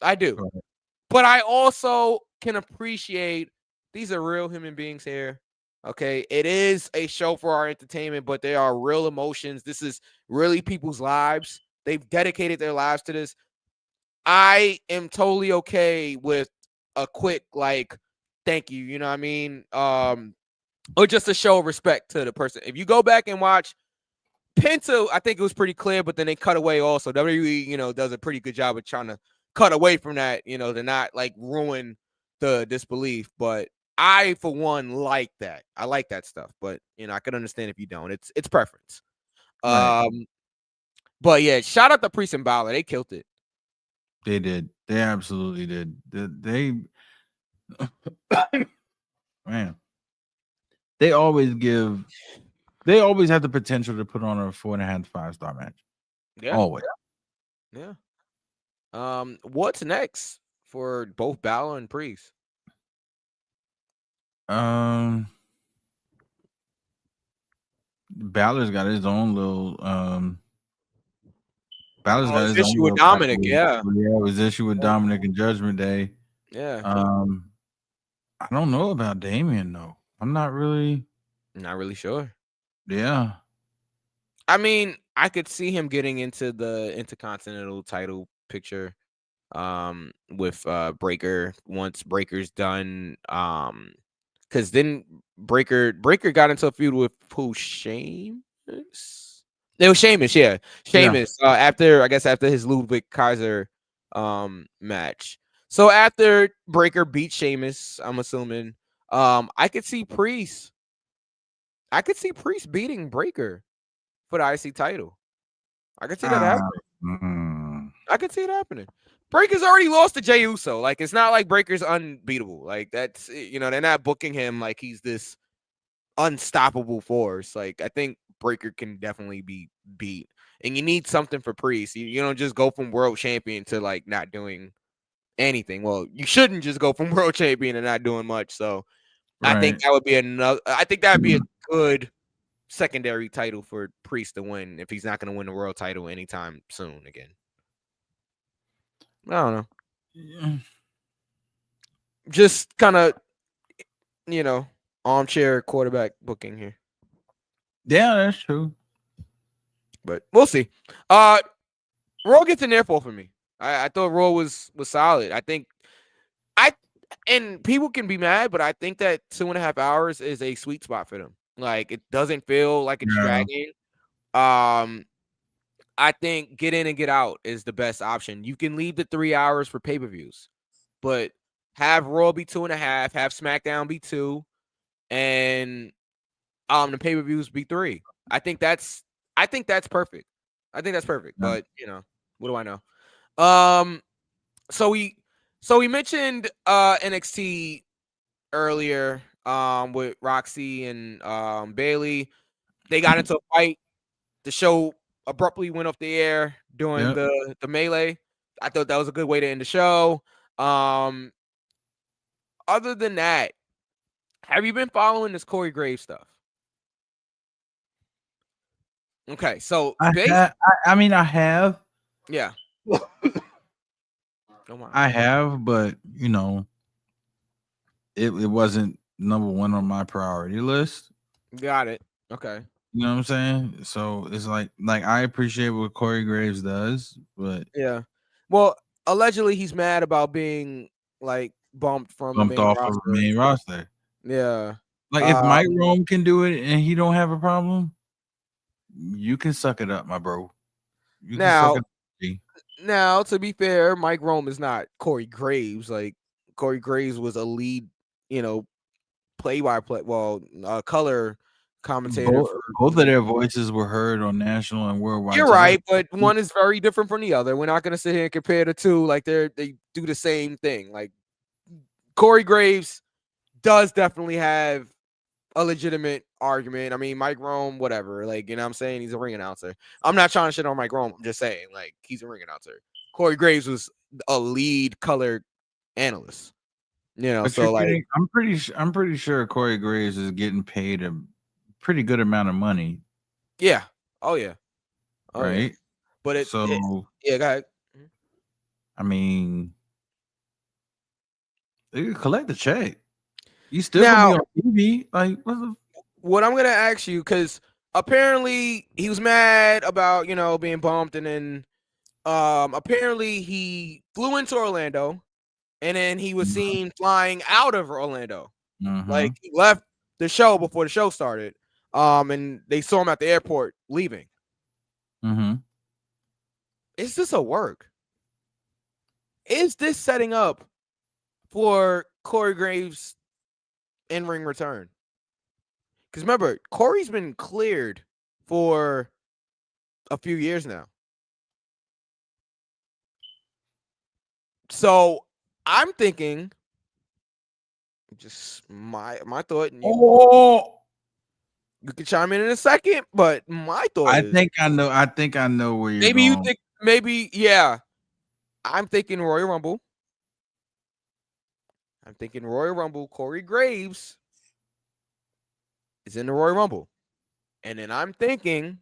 I do. right. But I also can appreciate these are real human beings here. Okay. It is a show for our entertainment, but there are real emotions. This is really people's lives. They've dedicated their lives to this. I am totally okay with a quick, like, thank you. You know what I mean? Or just a show of respect to the person. If you go back and watch Penta, I think it was pretty clear, but then they cut away also. WWE, does a pretty good job of trying to cut away from that, to not like ruin the disbelief. But I, for one, like that. I like that stuff. But I can understand if you don't. It's preference. Right. But yeah, shout out to Priest and Balor. They killed it. They did. They absolutely did. They man, they always give. They always have the potential to put on a 4.5 5-star match. Yeah. Always. Yeah. What's next for both Balor and Priest? Balor's got his own little Balor's got His his own issue with little Dominic, yeah. his issue with Dominic and Judgment Day. Yeah. I don't know about Damien though. I'm not really Sure. yeah. I mean, I could see him getting into the Intercontinental title picture with Breaker once Breaker's done. Because then Breaker got into a feud with who? Sheamus? It was Sheamus, yeah. Sheamus. After his Ludwig Kaiser match. So after Breaker beat Sheamus, I'm assuming, I could see Priest beating Breaker for the IC title. I could see that happening. I could see it happening. Breaker's already lost to Jey Uso. Like, it's not like Breaker's unbeatable. Like, that's, they're not booking him like he's this unstoppable force. Like I think Breaker can definitely be beat, and you need something for Priest. You don't just go from world champion to like not doing anything. Well, you shouldn't just go from world champion and not doing much. So I think Right. that would be another. I think that would be a good secondary title for Priest to win if he's not going to win the world title anytime soon again. I don't know. Yeah. Just kind of, armchair quarterback booking here, Yeah, that's true. but we'll see. Raw gets an airfall for me. I thought Raw was solid. I and people can be mad, but I think that 2.5 hours is a sweet spot for them. Like it doesn't feel like it's Yeah. dragging. Um, I think get in and get out is the best option. You can leave the 3 hours for pay-per-views, but have Raw be 2.5, have SmackDown be 2, and the pay-per-views be 3. I think that's perfect. I think that's perfect. Yeah. But what do I know? Um, so we mentioned NXT earlier with Roxy and Bailey. They got into a fight. The show abruptly went off the air during Yep. the melee. I thought that was a good way to end the show. Other than that, have you been following this Corey Graves stuff? Okay, so I mean, I have. yeah. Oh my. I have, but it wasn't number one on my priority list. Got it. Okay. You know what I'm saying? So it's like I appreciate what Corey Graves does, but Yeah. Well, allegedly he's mad about being like bumped from the bumped main off of the roster. main roster. Yeah. Like if Mike Rome can do it and he don't have a problem, you can suck it up, my bro. You can suck Now, it up. G. now to be fair, Mike Rome is not Corey Graves. Like Corey Graves was a lead, play-by-play, color commentator Both for. both of their voices were heard on national and worldwide You're television. right, but one is very different from the other. We're not gonna sit here and compare the two like they do the same thing. Like Corey Graves does definitely have a legitimate argument. I mean, Mike Rome, whatever. Like, you know what I'm saying? He's a ring announcer. I'm not trying to shit on Mike Rome. I'm just saying, like, he's a ring announcer. Corey Graves was a lead color analyst. But So you're like, getting, I'm pretty sure Corey Graves is getting paid a pretty good amount of money, yeah. Oh yeah. Oh yeah. right? But So yeah, go ahead. I mean, they could collect the check. You still gonna Now, be on TV? Like what I'm gonna ask you, because apparently he was mad about being bumped, and then apparently he flew into Orlando, and then he was seen flying out of Orlando. Mm-hmm. Like he left the show before the show started. And they saw him at the airport leaving. Mm-hmm. Is this a work? Is this setting up for Corey Graves' in-ring return? Because remember, Corey's been cleared for a few years now. So I'm thinking, just my thought, and you can chime in a second, but my thought is, I think I know where you're maybe you going. think, yeah. I'm thinking Royal Rumble. Corey Graves is in the Royal Rumble. And then I'm thinking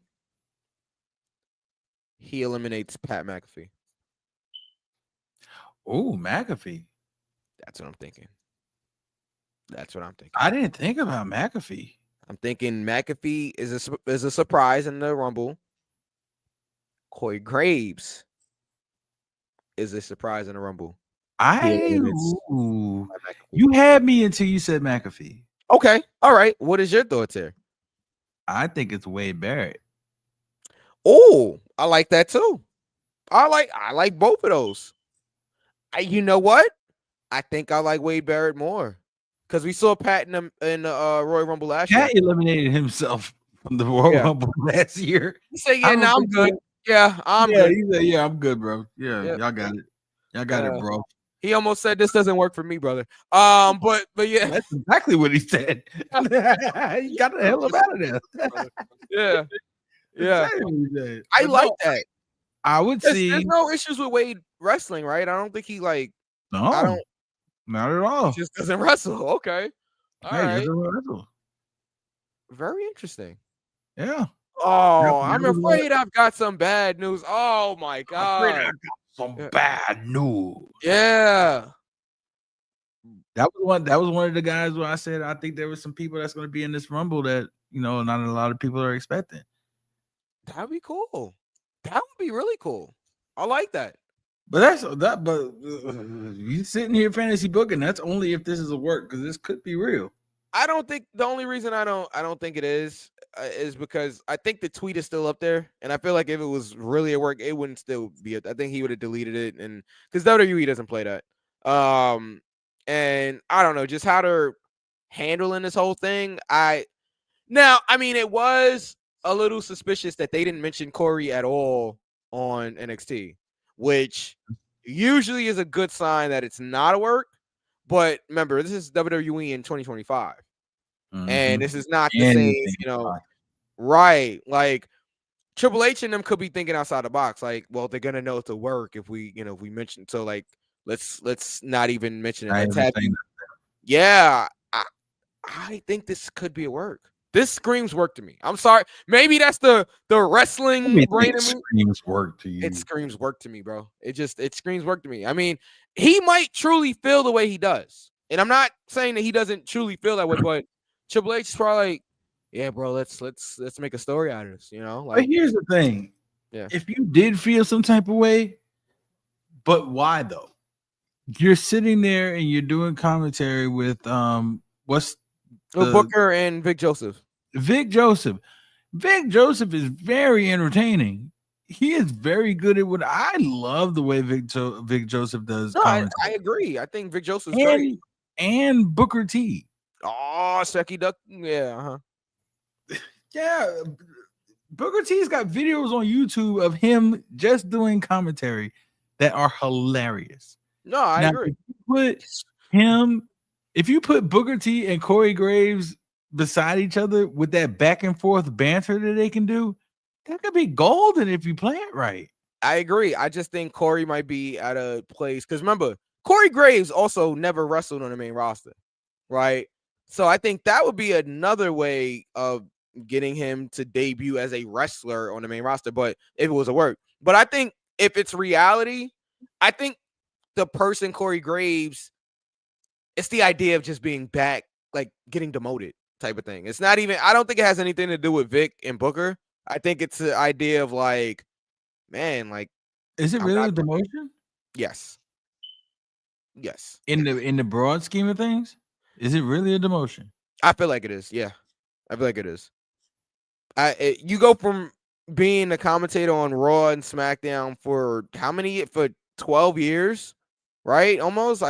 he eliminates Pat McAfee. Oh, McAfee. That's what I'm thinking. I didn't think about McAfee. I'm thinking McAfee is a surprise in the Rumble. Corey Graves is a surprise in the Rumble. You had me until you said McAfee. Okay. All right. What is your thoughts here? I think it's Wade Barrett. Oh, I like that too. I like both of those. You know what? I think I like Wade Barrett more because we saw Pat in the Royal Rumble last year. Pat eliminated himself from the Royal Rumble last year. He said, "Yeah, now I'm good. Yeah, I'm good. He said, "Yeah, I'm good, bro. Yeah, Yep. y'all got it. Y'all got it, bro." He almost said this doesn't work for me, brother. But yeah, That's exactly what he said. You got the hell up out of there. yeah, yeah. Exactly what he said. I But like no, that. I would There's see no issues with Wade wrestling, right? I don't think he like. I no, don't. not at He all. just doesn't wrestle. Okay. All Hey, just right. a little. Very interesting. Yeah. Yep, Oh, that I'm was one. afraid I've got some bad news. Oh my I'm afraid I god. got some Yeah. bad news. Yeah. That was one of the guys where I said I think there was some people that's going to be in this rumble that not a lot of people are expecting. That'd be cool. That would be really cool. I like that. But that's that. But you sitting here fantasy booking. That's only if this is a work because this could be real. I don't think the only reason I don't think it is because I think the tweet is still up there, and I feel like if it was really at work, it wouldn't still be. I think he would have deleted it, and because WWE doesn't play that. And I don't know just how they're handling this whole thing. I mean, it was a little suspicious that they didn't mention Corey at all on NXT, which usually is a good sign that it's not a work. But remember, this is WWE in 2025. And this is not the same, Anything. right? Like Triple H and them could be thinking outside the box. Like, well, they're gonna know it's a work if we, if we mention. So, like, let's not even mention it. Let's have you. Yeah, I think this could be a work. This screams work to me. I'm sorry. Maybe that's the wrestling brain in me. Screams work to you. It screams work to me, bro. It screams work to me. I mean, he might truly feel the way he does. And I'm not saying that he doesn't truly feel that way, but Triple H is probably like, yeah, bro, let's make a story out of this, But like here's the thing. Yeah. If you did feel some type of way, but why though? You're sitting there and you're doing commentary with what's Booker and Vic Joseph. Vic Joseph. Vic Joseph is very entertaining. He is very good at what I love the way Vic Joseph does. No, I agree. I think Vic Joseph's great. And Booker T. Oh, Secky Duck. Yeah. Yeah. Booker T's got videos on YouTube of him just doing commentary that are hilarious. No, I agree. If you put Booker T and Corey Graves beside each other with that back and forth banter that they can do, that could be golden if you play it right. I agree. I just think Corey might be at a place because remember, Corey Graves also never wrestled on the main roster, right? So I think that would be another way of getting him to debut as a wrestler on the main roster. But if it was a work, but I think if it's reality, I think the person Corey Graves, it's the idea of just being back, like getting demoted type of thing. It's not even, I don't think it has anything to do with Vic and Booker. I think it's the idea of like, man, like, is it really a demotion? Yes. In the broad scheme of things, is it really a demotion? I feel like it is. Yeah, I feel like it is. You go from being a commentator on Raw and SmackDown for how many? For 12 years, right? Almost.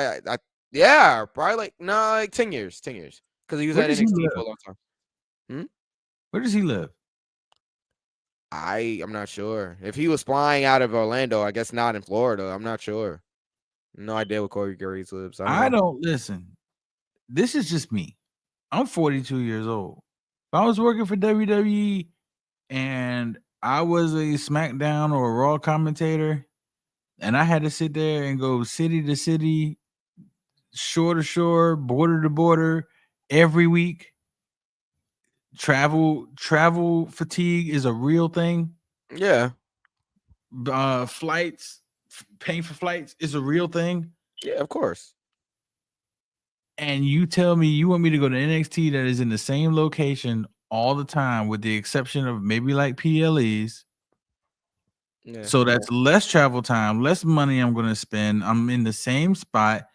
Yeah, probably like 10 years. 10 years because he was at NXT for a long time. Where does he live? I'm not sure. If he was flying out of Orlando, I guess not in Florida. I'm not sure. No idea where Corey Graves lives. I don't listen. This is just me. I'm 42 years old. If I was working for WWE and I was a SmackDown or a Raw commentator, and I had to sit there and go city to city, shore to shore, border to border every week. Travel fatigue is a real thing. Yeah. Flights, paying for flights is a real thing. Yeah, of course. And you tell me you want me to go to NXT that is in the same location all the time, with the exception of maybe like PLEs. Yeah. So that's less travel time, less money I'm going to spend. I'm in the same spot.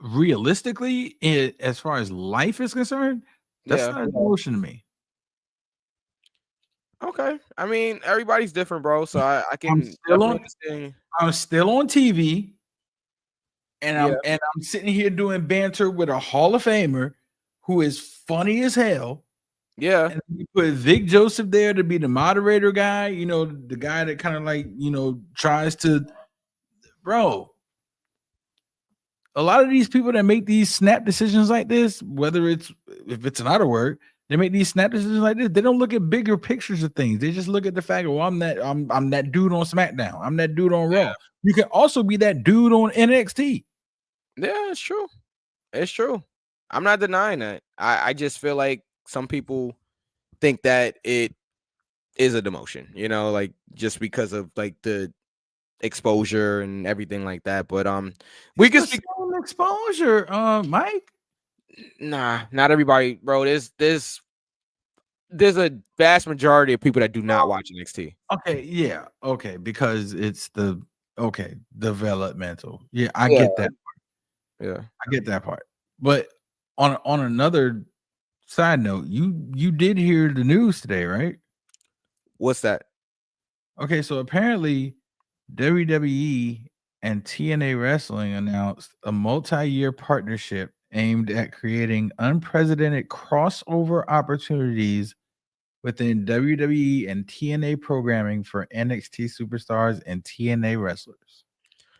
Realistically, as far as life is concerned, that's not a promotion to me. Okay. I mean, everybody's different, bro. So I can I'm still on TV. And I'm sitting here doing banter with a Hall of Famer who is funny as hell. Yeah. And you put Vic Joseph there to be the moderator guy, the guy that kind of like, tries to, bro, a lot of these people that make these snap decisions like this, whether it's if it's another word, they make these snap decisions like this. They don't look at bigger pictures of things. They just look at the fact, well, I'm that dude on SmackDown. I'm that dude on Raw. You can also be that dude on NXT. Yeah, it's true. It's true. I'm not denying that. I just feel like some people think that it is a demotion, like just because of like the exposure and everything like that. But we can speak exposure, Mike. Nah, not everybody, bro. There's a vast majority of people that do not watch NXT. Okay, yeah, okay, because it's developmental. Yeah, I Yeah. get that. Yeah, I get that part. But on another side note, you did hear the news today, right? what's that? Okay, so apparently WWE and TNA Wrestling announced a multi-year partnership aimed at creating unprecedented crossover opportunities within WWE and TNA programming for NXT superstars and TNA wrestlers.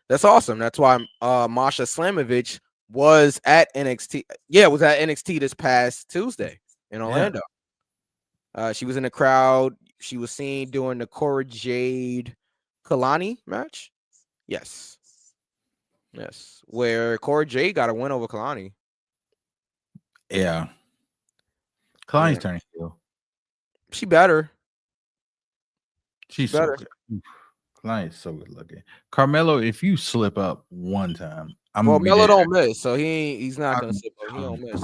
That's awesome. That's why Masha Slamovich was at NXT. Yeah, was at NXT this past Tuesday in Orlando. She was in the crowd. She was seen during the Cora Jade Kalani match. Yes, where Cora Jade got a win over Kalani. Yeah. Kalani's turning heel. She better. She's better. So good. Kalani's so good looking. Carmelo, if you slip up one time, Melo don't miss, so he's not gonna slip up. He don't miss.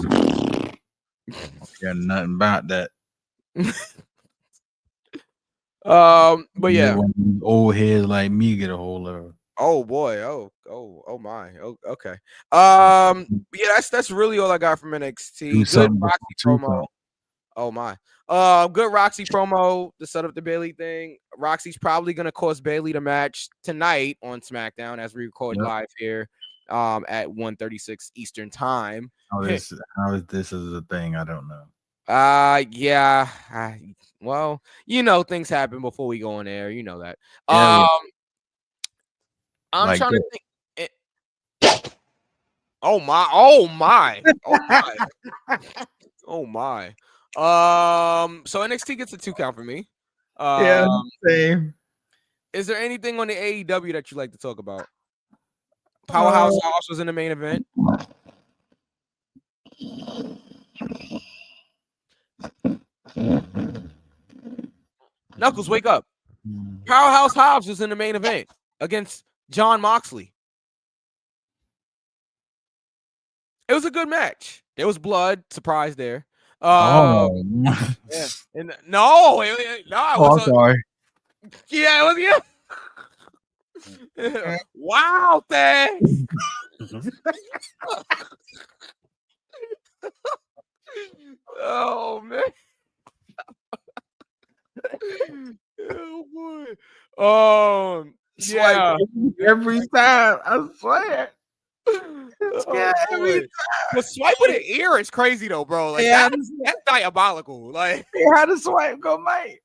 Yeah, nothing about that. But yeah, old heads like me get a hold of her. Oh boy, oh my, okay. Yeah, that's really all I got from NXT. Good Roxy promo. Oh my, good Roxy promo to set up the Bayley thing. Roxy's probably gonna cost Bayley the match tonight on SmackDown as we record live here, at 1:36 Eastern time. How is this is a thing? I don't know. Yeah. Well, things happen before we go on air. You know that. I'm like trying to think. Oh my. Oh my. Oh my. So NXT gets a 2 count for me. Yeah, same. Is there anything on the AEW that you like to talk about? Powerhouse House was in the main event. Knuckles, wake up. Powerhouse Hobbs was in the main event against John Moxley. It was a good match. There was blood. Surprise there. Yeah. And I'm sorry. Yeah, it was wow, thanks. Oh man. Oh boy. Yeah. Every time, I swear. Every time. The swipe with the ear is crazy though, bro. Like that's diabolical. Like how the swipe go, mate?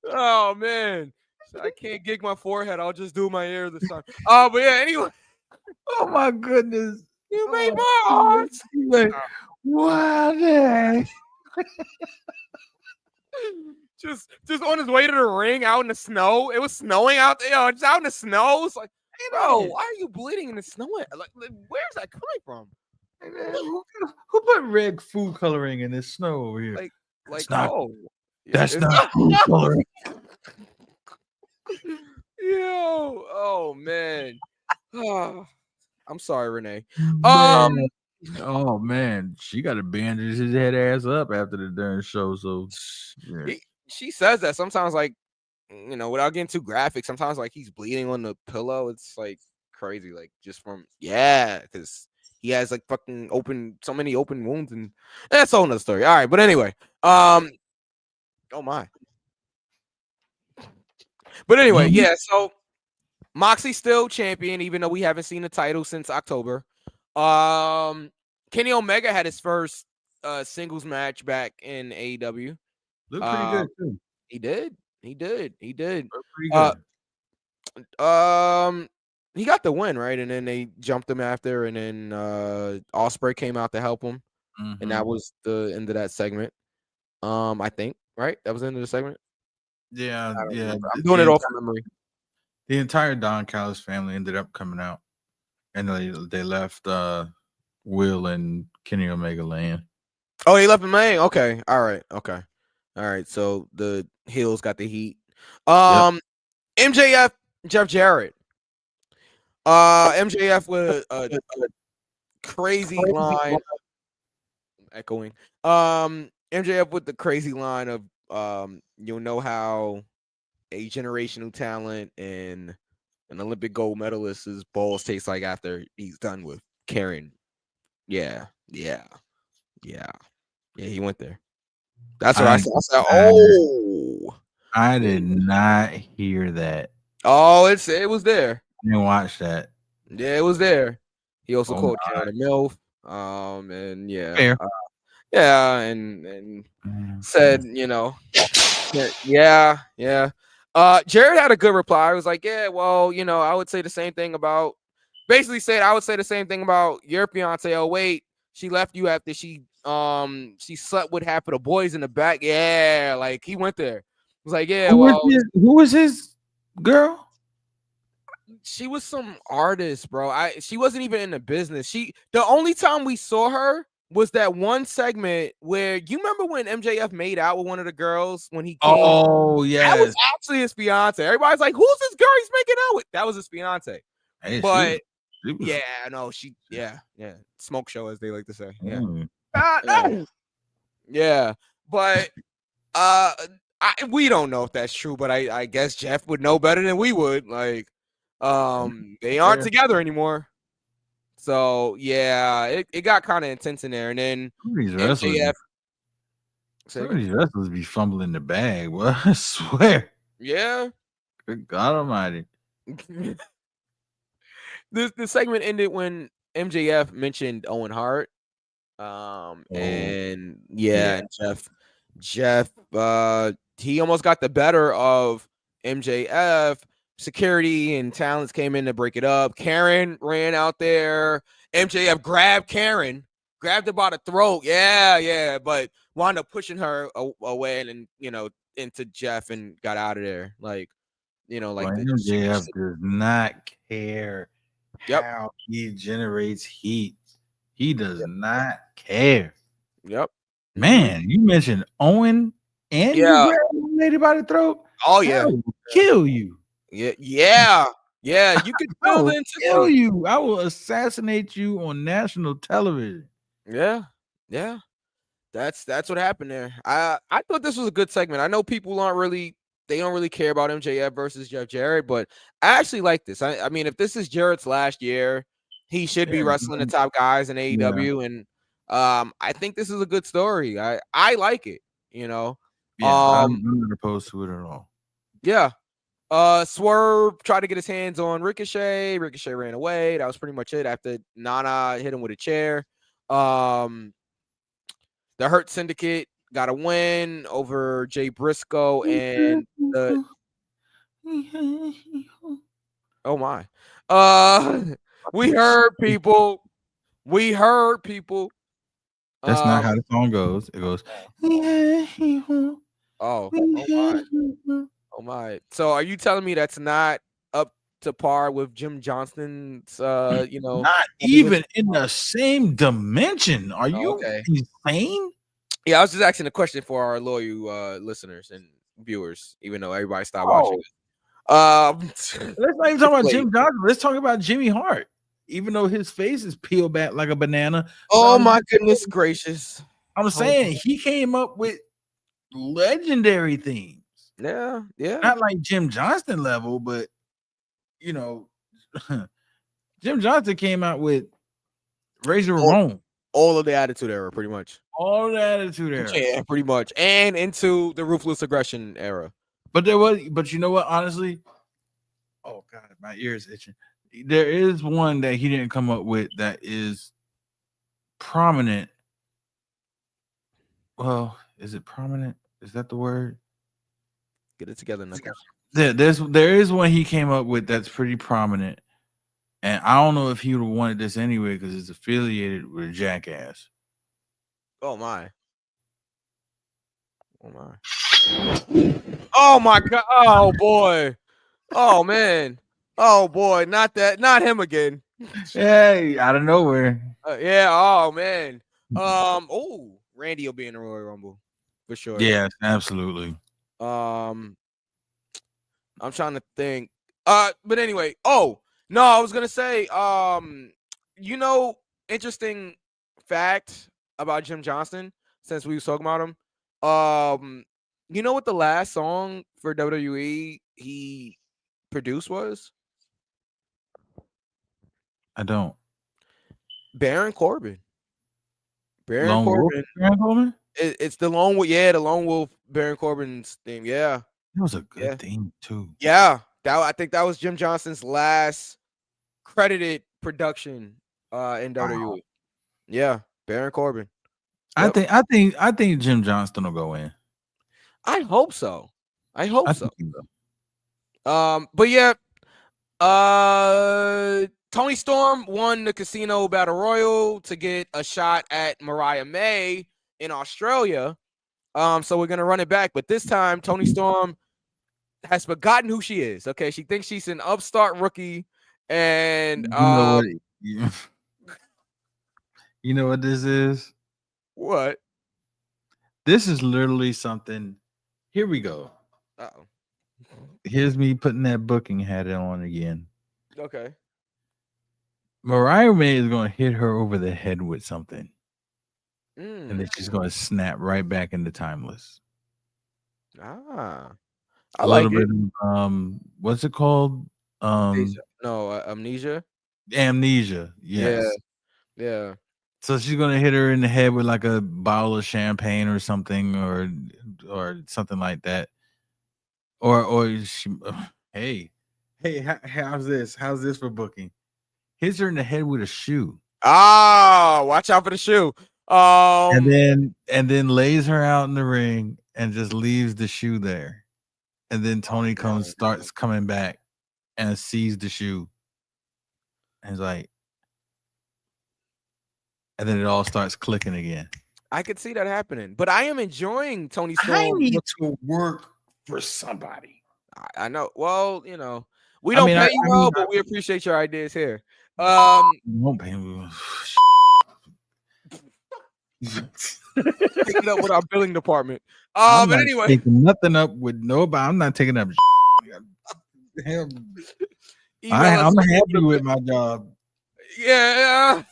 Oh man. I can't gig my forehead. I'll just do my ear this time. But yeah, anyway. Oh my goodness. You made my heart. What? Just on his way to the ring out in the snow. It was snowing out there, just out in the snow. It's like, bro, why are you bleeding in the snow? Like where's that coming from? Who put red food coloring in this snow over here? That's not food coloring. Yo, oh man. I'm sorry, Renee. Oh man, she got to bandage his head ass up after the darn show. So she says that sometimes, like, without getting too graphic, sometimes like he's bleeding on the pillow. It's like crazy, like just from because he has like fucking so many open wounds, and that's a whole nother story. All right, but anyway, oh my. But anyway, so Moxie's still champion, even though we haven't seen the title since October. Kenny Omega had his first singles match back in AEW. Looked pretty good too. He did. Looked pretty good. he got the win, right? And then they jumped him after, and then Osprey came out to help him, and that was the end of that segment. I think, right? That was the end of the segment. Yeah, I don't yeah. remember. I'm doing it off from memory. The entire Don Callis family ended up coming out, and they left Will and Kenny Omega laying. Oh, he left him laying. Okay, all right, okay, all right. So the heels got the heat. Yep. MJF, Jeff Jarrett. MJF with a crazy line. Echoing. MJF with the crazy line of you'll know how a generational talent and an Olympic gold medalist's balls taste like after he's done with Karen. Yeah, yeah, yeah, yeah. He went there. That's what I I said. I said, oh, I did not hear that. oh, it was there. I didn't watch that. Yeah, it was there. He also Oh called my. Karen a MILF. And yeah, Fair. yeah, and said, yeah. Jared had a good reply. I was like, yeah, well, I would say the same thing about. Basically, said I would say the same thing about your fiance. Oh wait, she left you after she slept with half of the boys in the back. Yeah, like he went there. I was like, yeah, well, Who was his girl? she was some artist, bro. She wasn't even in the business. The only time we saw her was that one segment where you remember when MJF made out with one of the girls when he came. Oh That was yes. actually his fiance. Everybody's like, "Who's this girl he's making out with?" That was his fiance. Hey, But she was, yeah, no, yeah, smoke show as they like to say. Yeah, mm. no, yeah, but we don't know if that's true. But I guess Jeff would know better than we would. Like, they aren't together anymore. So yeah, it got kind of intense in there, and then MJF. Some of these wrestlers be fumbling the bag. Well, I swear. Yeah. Good God Almighty. The segment ended when MJF mentioned Owen Hart. And yeah, and Jeff, he almost got the better of MJF. Security and talents came in to break it up. Karen ran out there. MJF grabbed Karen, grabbed her by the throat. Yeah, but wound up pushing her away and into Jeff and got out of there. Like, MJF does not care how he generates heat. He does not care. Yep. Man, you mentioned Owen and you grabbed a lady by the throat. Oh yeah, I will kill you. Yeah. You could feel the kill you. I will assassinate you on national television. Yeah. That's what happened there. I thought this was a good segment. I know people don't really care about MJF versus Jeff Jarrett, but I actually like this. I mean, if this is Jarrett's last year, he should be wrestling the top guys in AEW, and I think this is a good story. I like it. Yeah, I'm not opposed to it at all. Yeah. Swerve tried to get his hands on Ricochet. Ricochet ran away. That was pretty much it. After Nana hit him with a chair. The Hurt Syndicate got a win over Jay Briscoe and the. Oh my! We heard people. That's not how the song goes. It goes. Oh my! So are you telling me that's not up to par with Jim Johnston's? Not even in the same dimension. Are you insane? Yeah, I was just asking a question for our loyal listeners and viewers, even though everybody stopped watching. Let's not even talk about Jim Johnson. Let's talk about Jimmy Hart. Even though his face is peeled back like a banana. Oh my goodness gracious! I'm saying he came up with legendary themes. Yeah. Not like Jim Johnston level, but Jim Johnston came out with Razor Ramon. All of the Attitude Era, pretty much. All the Attitude Era. Yeah, pretty much. And into the Ruthless Aggression era. But you know what, honestly? Oh God, my ears itching. There is one that he didn't come up with that is prominent. Well, is it prominent? Is that the word? Get it together, Knuckles. There is one he came up with that's pretty prominent. And I don't know if he would have wanted this anyway because it's affiliated with Jackass. Oh my. Oh my. Oh my god. Oh boy. Oh man. Oh boy. Not that. Not him again. Hey, out of nowhere. Yeah. Oh man. Oh, Randy will be in the Royal Rumble for sure. Yes, absolutely. Um, I'm trying to think. But anyway. Oh no, I was gonna say. You know, interesting fact about Jim Johnston. Since we was talking about him. You know what the last song for WWE he produced was? I don't. Baron Corbin. Baron Lone Wolf, Corbin. Baron Corbin? It's the Lone Wolf. Yeah, the Lone Wolf Baron Corbin's theme. Yeah, That was a good yeah, theme too. yeah. That I think that was Jim Johnston's last credited production in Wow. WWE. Yeah, Baron Corbin. I Yep. think I think I think Jim Johnston will go in. I hope so. I hope I so. think he will. But yeah, Tony Storm won the Casino Battle Royal to get a shot at Mariah May in Australia. So we're gonna run it back, but this time Tony Storm has forgotten who she is. Okay, she thinks she's an upstart rookie, and You know what? You, you know what this is? what? This is literally something. Here we go. Uh-oh. Here's me putting that booking hat on again. Okay. Mariah May is going to hit her over the head with something, and then Mm. she's going to snap right back into timeless. I A like little it. bit of what's it called? No, amnesia. Amnesia. Yeah, Yes. yeah. So she's gonna hit her in the head with like a bottle of champagne or something, or something like that. Or she, hey, how's this? How's this for booking? Hits her in the head with a shoe, Ah, watch out for the shoe. and then lays her out in the ring and just leaves the shoe there. And then Tony starts coming back and sees the shoe, and is like, and then it all starts clicking again. I could see that happening, but I am enjoying Tony I Storm. need to work for somebody. I know. Well, we I don't mean, pay you well, but we appreciate your ideas here. won't pay me. Take it up with our billing department. I'm But not anyway, taking nothing up with nobody. I'm not taking up. Hell, email us. I'm happy with my job. Yeah,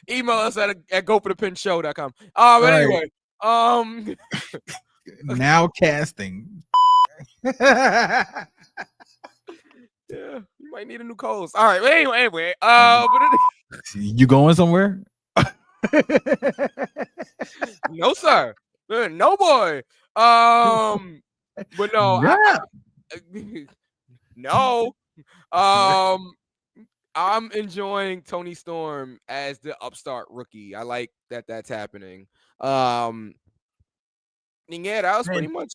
email us at goforthepenshow.com. But Right. anyway, Now casting. yeah, you might need a new co-host. All right, but anyway, You going somewhere? no sir, no boy. But no, Yeah. no. I'm enjoying Tony Storm as the upstart rookie. I like that that's happening. And yeah, that was pretty much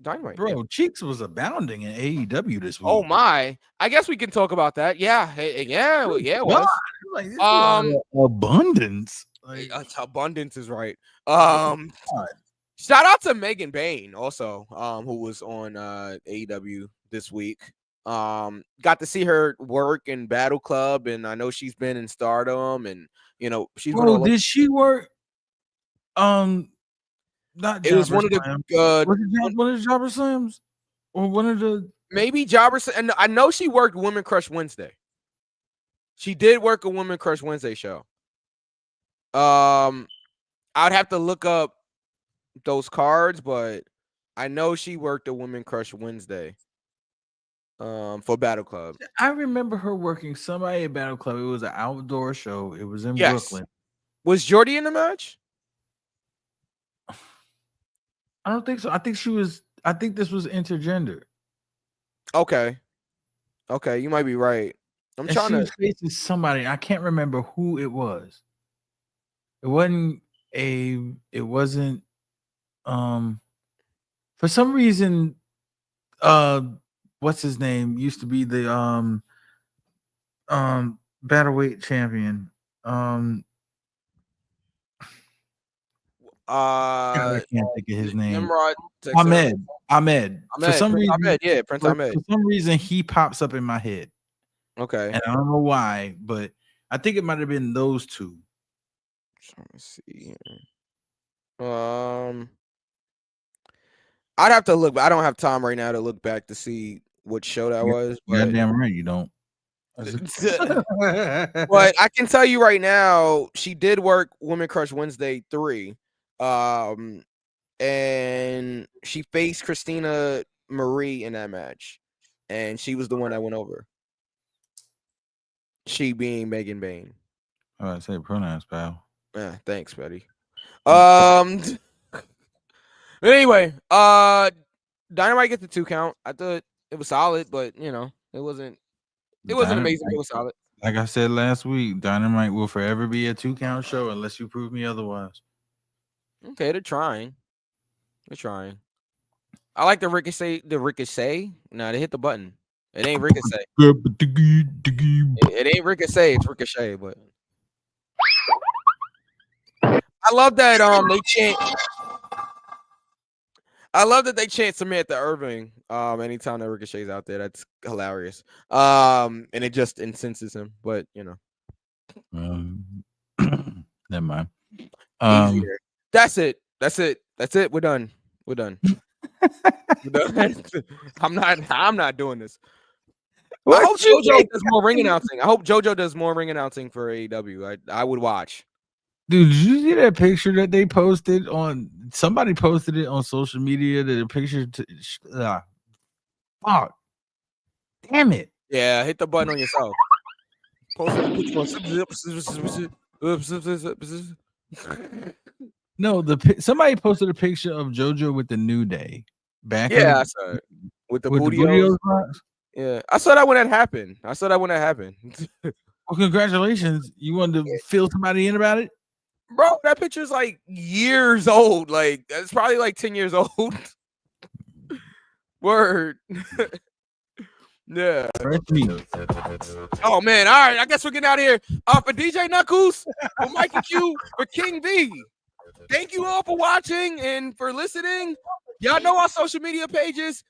Dynamite. Yeah. Bro, Cheeks was abounding in AEW this week. Oh my! I guess we can talk about that. Yeah, yeah, it was. Like, this was abundance. Like, abundance is right. Shout out to Megan Bain also, who was on AEW this week. Got to see her work in Battle Club, and I know she's been in Stardom, and she's been. Bro, did she work? Not it was one of the one of the Jobber Slams, or one of the maybe Jobbers, and I know she worked Women Crush Wednesday. She did work a Women Crush Wednesday show. I'd have to look up those cards, but I know she worked a Women Crush Wednesday. For Battle Club. I remember her working somebody at Battle Club. It was an outdoor show. It was in Brooklyn. Was Jordy in the match? I don't think so. I think this was intergender. Okay, you might be right. I'm trying she to was facing somebody. I can't remember who it was. It wasn't for some reason what's his name used to be the battleweight champion. I can't think of his name. Nimrod Texera. Ahmed. For some Prince reason, Ahmed, yeah, Prince Ahmed. for some reason, he pops up in my head, Okay. and I don't know why, but I think it might have been those two. Let me see. I'd have to look, but I don't have time right now to look back to see what show that was. But Goddamn right, you don't. but I can tell you right now, she did work Women Crush Wednesday 3. And she faced Christina Marie in that match. And she was the one that went over. She being Megan Bain. I say pronouns, pal. Yeah, thanks, Betty. Anyway, Dynamite gets the 2 count. I thought it was solid, but it wasn't amazing, but it was solid. Like I said last week, Dynamite will forever be a 2 count show unless you prove me otherwise. Okay, they're trying. I like the ricochet. No, they hit the button. It ain't ricochet. It ain't ricochet. It's ricochet. But I love that they chant. I love that they chant Samantha Irving anytime that Ricochet's out there. That's hilarious. And it just incenses him. But never mind. Easier. That's it. We're done. I'm not doing this. I hope JoJo does more ring announcing. I hope JoJo does more ring announcing for AEW. I would watch. Dude, did you see that picture that they posted on? Somebody posted it on social media. That a picture. Fuck. Damn it. Yeah, hit the button on yourself. No, somebody posted a picture of JoJo with the New Day back. Yeah, I saw it with the Booty-O's. Yeah, I saw that when that happened. Well, congratulations! You wanted to fill somebody in about it, bro. That picture's like years old. Like it's probably like 10 years old. Word. Yeah. Oh man! All right, I guess we're getting out of here. For DJ Knuckles, for Mikey Q, for King B. Thank you all for watching and for listening. Y'all know our social media pages.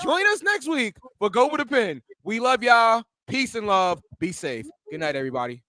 Join us next week for Go With A Pin. We love y'all. Peace and love. Be safe. Good night, everybody.